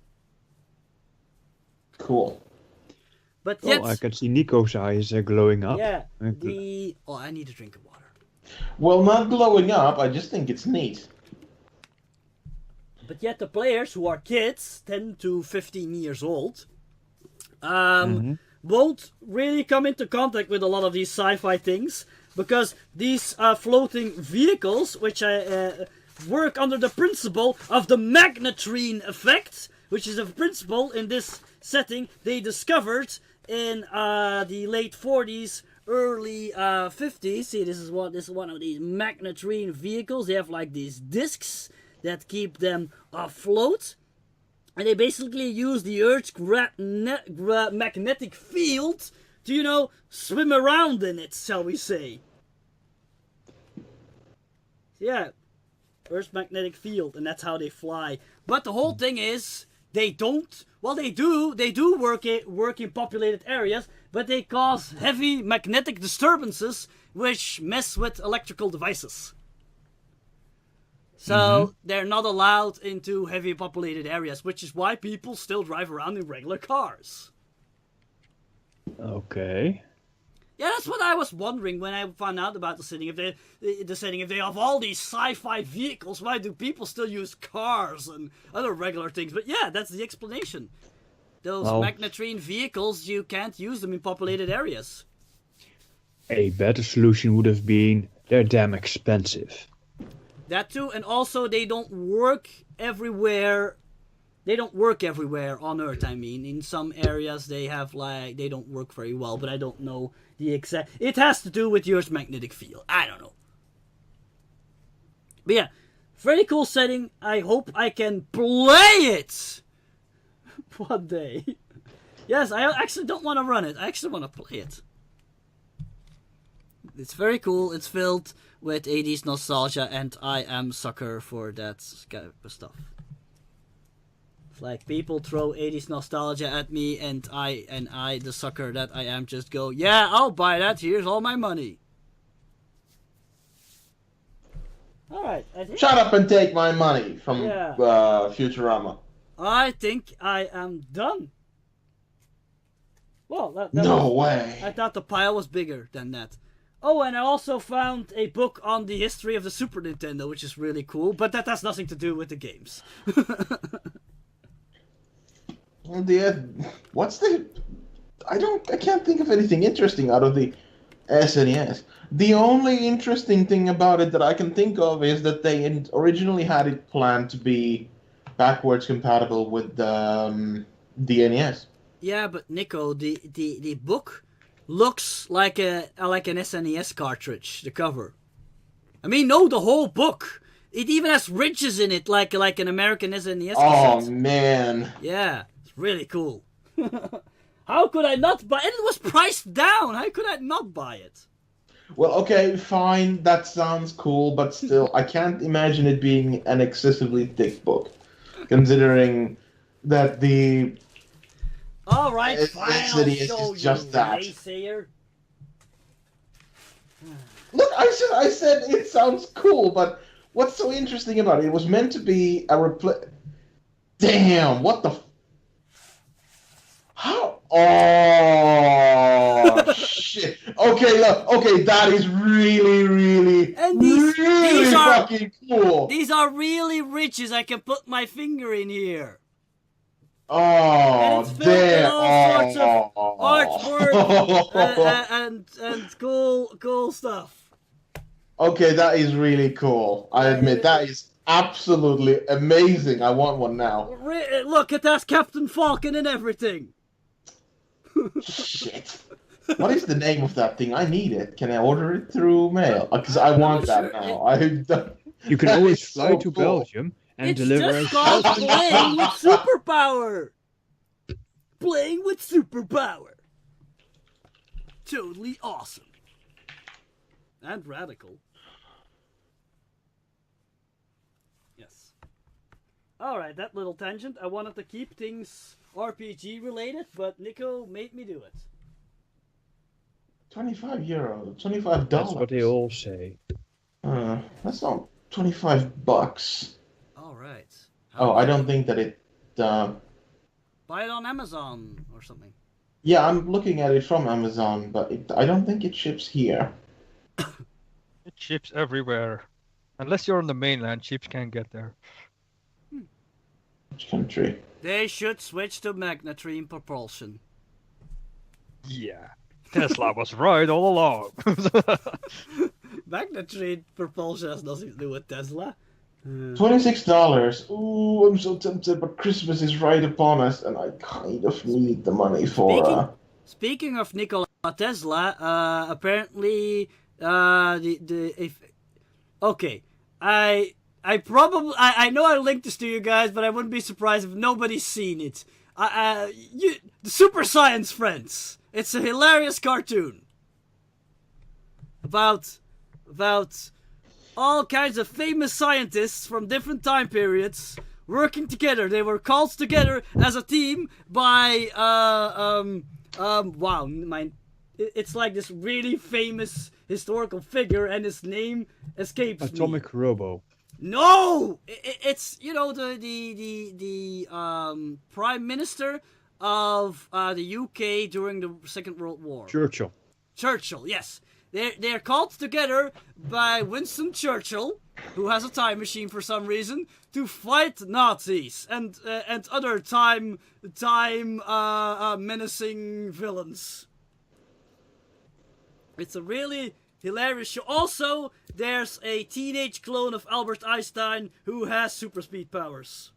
Cool. But yet, I can see Nico's eyes glowing up. yeah, I need a drink of water. Well, not glowing up. I just think it's neat. But yet the players, who are kids, 10 to 15 years old, won't really come into contact with a lot of these sci-fi things, because these floating vehicles, which work under the principle of the magnetrine effect, which is a principle in this setting they discovered in the late 40s, early 50s. See, this is one of these magnetrine vehicles. They have like these discs that keep them afloat, and they basically use the Earth's magnetic field to, swim around in it, shall we say. Yeah, Earth's magnetic field, and that's how they fly. But the whole thing is, they don't. Well, they do work in populated areas, but they cause heavy magnetic disturbances, which mess with electrical devices. So they're not allowed into heavy populated areas, which is why people still drive around in regular cars. Okay. Yeah, that's what I was wondering when I found out about the setting. If they have all these sci-fi vehicles, why do people still use cars and other regular things? But yeah, that's the explanation. Those magnetrine vehicles, you can't use them in populated areas. A better solution would have been they're damn expensive. That too, and also they don't work everywhere. They don't work everywhere on Earth. I mean, in some areas they don't work very well, but I don't know the exact. It has to do with Earth's magnetic field. I don't know. But yeah, very cool setting. I hope I can play it one day. Yes, I actually don't want to run it. I actually want to play it. It's very cool. It's filled with 80s nostalgia, and I am sucker for that kind of stuff. It's like people throw 80s nostalgia at me, and I, the sucker that I am, just go, yeah, I'll buy that. Here's all my money. All right. Shut up and take my money from Futurama. I think I am done. Well, that no way. I thought the pile was bigger than that. Oh, and I also found a book on the history of the Super Nintendo, which is really cool, but that has nothing to do with the games. I can't think of anything interesting out of the SNES. The only interesting thing about it that I can think of is that they originally had it planned to be backwards compatible with the NES. Yeah, but Nico, the book looks like an SNES cartridge, the cover. I mean, no, the whole book. It even has ridges in it, like an American SNES cassette. Oh, man. Yeah, it's really cool. How could I not buy it? It was priced down. How could I not buy it? Well, okay, fine. That sounds cool, but still, I can't imagine it being an excessively thick book, considering that the... All right, fine, I'll show you, just that. naysayer. Look, I said it sounds cool, but what's so interesting about it? It was meant to be a Damn, what the... How? Oh, shit. Okay, look. Okay, that is really, really, and really these are, fucking cool. These are really ridges. I can put my finger in here. Oh, and it's filled with all sorts of artwork and cool stuff. Okay, that is really cool. I admit, that is absolutely amazing. I want one now. Look, it has Captain Falcon and everything. Shit. What is the name of that thing? I need it. Can I order it through mail? Because I want that now. You can always fly to Belgium and deliver It's just called playing with superpower. Playing with superpower. Totally awesome. And radical. Yes. Alright, that little tangent. I wanted to keep things RPG related, but Nico made me do it. €25, $25. That's what they all say. That's not $25. All right. Oh, I don't think that it. Buy it on Amazon or something. Yeah, I'm looking at it from Amazon, but I don't think it ships here. It ships everywhere. Unless you're on the mainland, ships can't get there. Which country? They should switch to magnetron propulsion. Yeah. Tesla was right all along. Magnetron propulsion has nothing to do with Tesla. $26. Ooh, I'm so tempted, but Christmas is right upon us, and I kind of need the money for. Speaking of Nikola Tesla, apparently okay, I know I linked this to you guys, but I wouldn't be surprised if nobody's seen it. The Super Science Friends. It's a hilarious cartoon about all kinds of famous scientists from different time periods working together. They were called together as a team by it's like this really famous historical figure, and his name escapes me. Atomic Robo. No, it's the prime minister of the UK during the Second World War. Churchill. Churchill, yes. They're called together by Winston Churchill, who has a time machine for some reason, to fight Nazis and other time menacing villains. It's a really hilarious show. Also, there's a teenage clone of Albert Einstein who has super speed powers.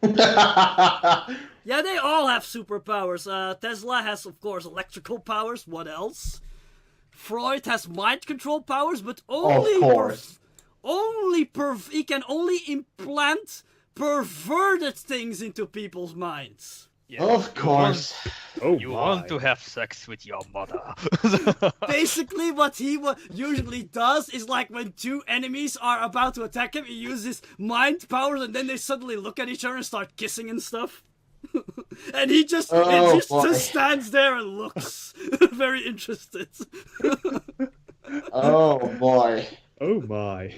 Yeah, they all have superpowers. Tesla has, of course, electrical powers. What else? Freud has mind control powers, but only he can only implant perverted things into people's minds. Yeah. Of course. You want to have sex with your mother. Basically, what he usually does is, like, when two enemies are about to attack him, he uses mind powers, and then they suddenly look at each other and start kissing and stuff. And he just stands there and looks very interested. Oh boy. Oh my.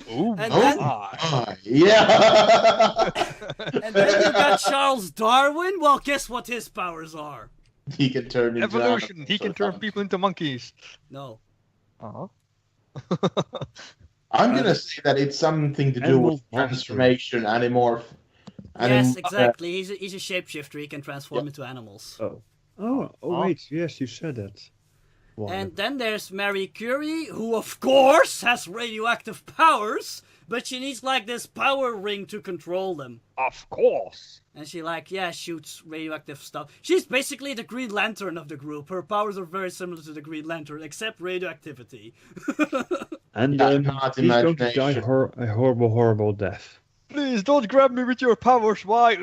Oh And my. then- Yeah. And then you got Charles Darwin. Well, guess what his powers are? He can turn into Evolution. animals He can turn sometimes. people into monkeys. No. Uh-huh. I'm gonna say that it's something to do Animal with transformation, animorph. Yes, exactly. He's a shapeshifter. He can transform into animals. Oh, wait, yes, you said that. Wow. And then there's Marie Curie, who of course has radioactive powers, but she needs like this power ring to control them. Of course. And she shoots radioactive stuff. She's basically the Green Lantern of the group. Her powers are very similar to the Green Lantern, except radioactivity. And Yeah, then not he's going to die imagination. a horrible, horrible death. Please don't grab me with your powers. Why?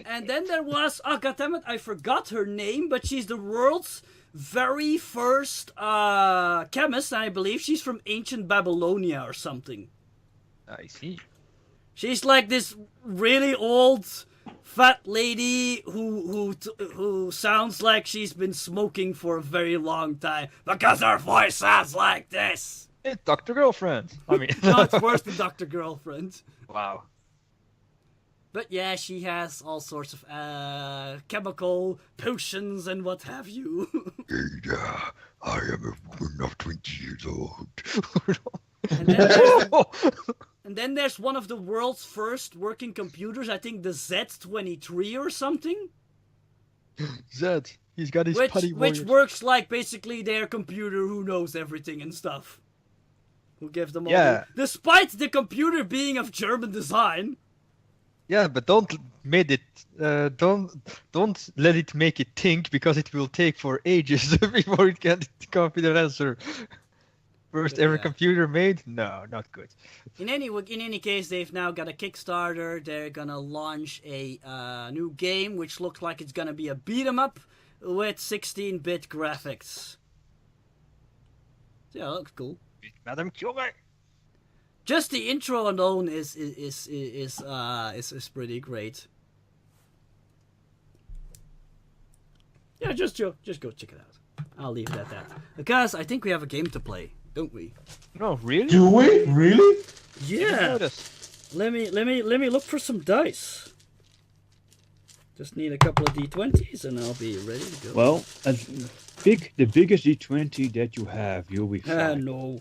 And then there was, oh goddammit, I forgot her name, but she's the world's very first chemist, and I believe she's from ancient Babylonia or something. I see. She's like this really old, fat lady who sounds like she's been smoking for a very long time, because her voice sounds like this. Hey, Dr. Girlfriend. I mean. No, it's worse than Dr. Girlfriend. Wow. But yeah, she has all sorts of chemical potions and what have you. Yeah, I am a woman of 20 years old. And then there's one of the world's first working computers, I think the Z23 or something. Zed. He's got his putty Which warriors. works like basically their computer who knows everything and stuff. Who gives them all Yeah. despite the computer being of German design. Yeah, but don't let it make it think, because it will take for ages before it can come with an answer. First ever Yeah. computer made? No, not good. In any case, they've now got a Kickstarter. They're gonna launch a new game, which looks like it's gonna be a beat 'em up with 16-bit graphics. Yeah, that looks cool. Madam Kyoga. Just the intro alone is pretty great. Yeah, just go check it out. I'll leave it at that. Because I think we have a game to play, don't we? No, really? Do we? Really? Yeah. Notice. Let me look for some dice. Just need a couple of d20s and I'll be ready to go. Well, the biggest D20 that you have, you'll be fine. No.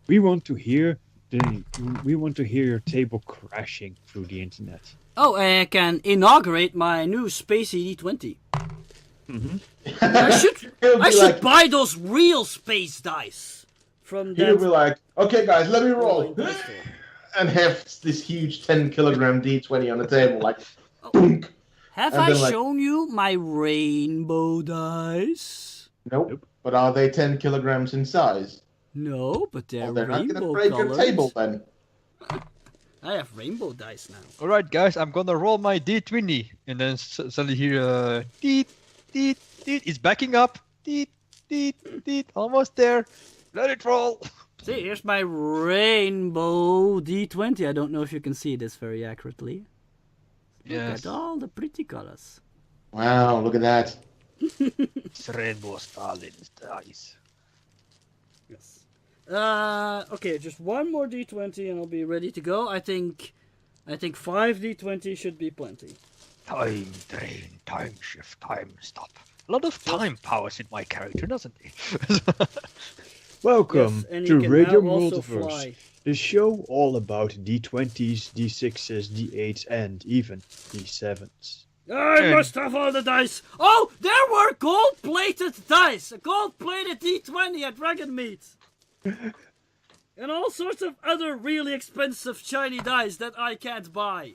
We want to hear your table crashing through the internet. Oh, I can inaugurate my new Spacey D20. Mm-hmm. I should buy those real space dice from that. He'll be like, okay, guys, let me roll. online dice store. And have this huge 10-kilogram D20 on the table, like, boom. Have And I then, like- shown you my rainbow dice? Nope. But are they 10 kilograms in size? No, but they're Well, they're not rainbow going to break colored. your table then. I have rainbow dice now. Alright, guys, I'm gonna roll my D20. And then suddenly hear deet, deet, deet. It's backing up. Deet, deet, deet. Almost there. Let it roll. See, here's my rainbow D20. I don't know if you can see this very accurately. Look Yes. at all the pretty colors. Wow, look at that. It's Rainbow Stalin's dice. Yes. Okay, just one more D20 and I'll be ready to go. I think 5 D20 should be plenty. Time drain, time shift, time stop. A lot of time powers in my character, doesn't it? Welcome Yes, and to you can Radio now also Multiverse, fly. the show all about D20s, D6s, D8s, and even D7s. I must have all the dice. Oh, there were gold-plated dice. A gold-plated D20 at Dragon Meat. And all sorts of other really expensive shiny dice that I can't buy.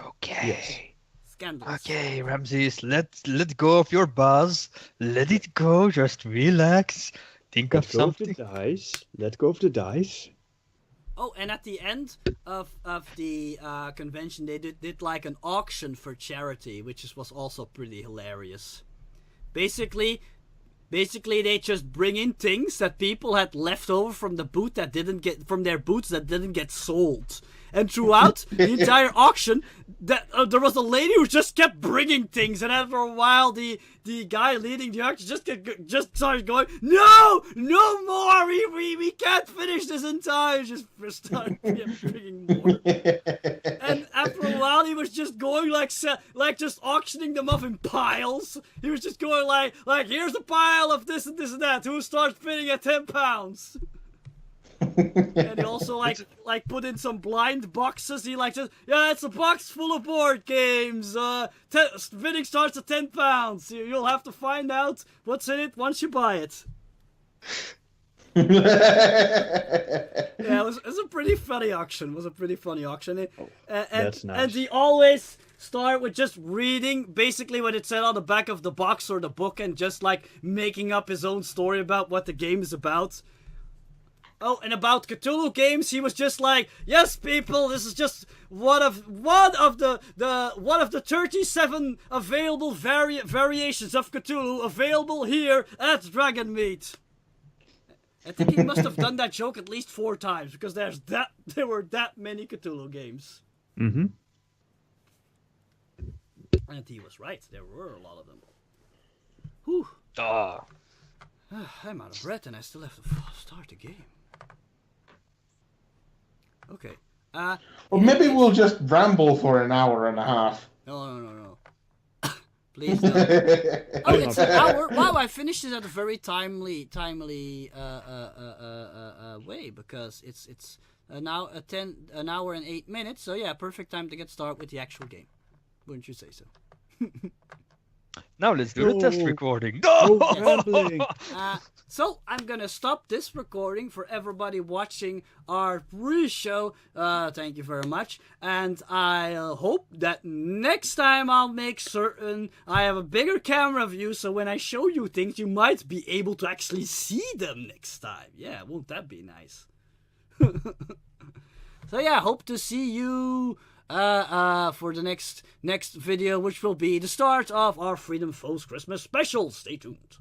Okay. Scandalous. Okay, Ramses, let go of your buzz. Let it go. Just relax. Think of Let go of the something. dice. Let go of the dice. Oh, and at the end of the convention, they did like an auction for charity, which was also pretty hilarious. Basically, they just bring in things that people had left over from the boot that didn't get from their boots that didn't get sold. And throughout the entire auction, that there was a lady who just kept bringing things, and after a while, the guy leading the auction just started going, "No more! We can't finish this in time." Just started bringing more. And after a while, he was just going like just auctioning them off in piles. He was just going like here's a pile of this and this and that. Who starts bidding at £10? And he also like put in some blind boxes. He it's a box full of board games. Bidding starts at £10. You'll have to find out what's in it once you buy it. Yeah, it was a pretty funny auction. It was a pretty funny auction. That's nice. And he always start with just reading basically what it said on the back of the box or the book and just like making up his own story about what the game is about. Oh, and about Cthulhu games, he was just like, "Yes, people, this is just one of the 37 available variations of Cthulhu available here at Dragon Meat." I think he must have done that joke at least 4 times because there were that many Cthulhu games. Mm-hmm. And he was right. There were a lot of them. Whew. I'm out of breath and I still have to start the game. Okay. Well, maybe we'll just ramble for an hour and a half. No. Please no. Oh, it's an hour. Wow, I finished it at a very timely way because it's now an hour and 8 minutes. So yeah, perfect time to get started with the actual game. Wouldn't you say so? Now let's do the test recording. No gambling. So I'm gonna stop this recording for everybody watching our pre-show. Thank you very much, and I hope that next time I'll make certain I have a bigger camera view, so when I show you things, you might be able to actually see them next time. Yeah, won't that be nice? So yeah, hope to see you for the next video, which will be the start of our Freedom Foes Christmas special. Stay tuned.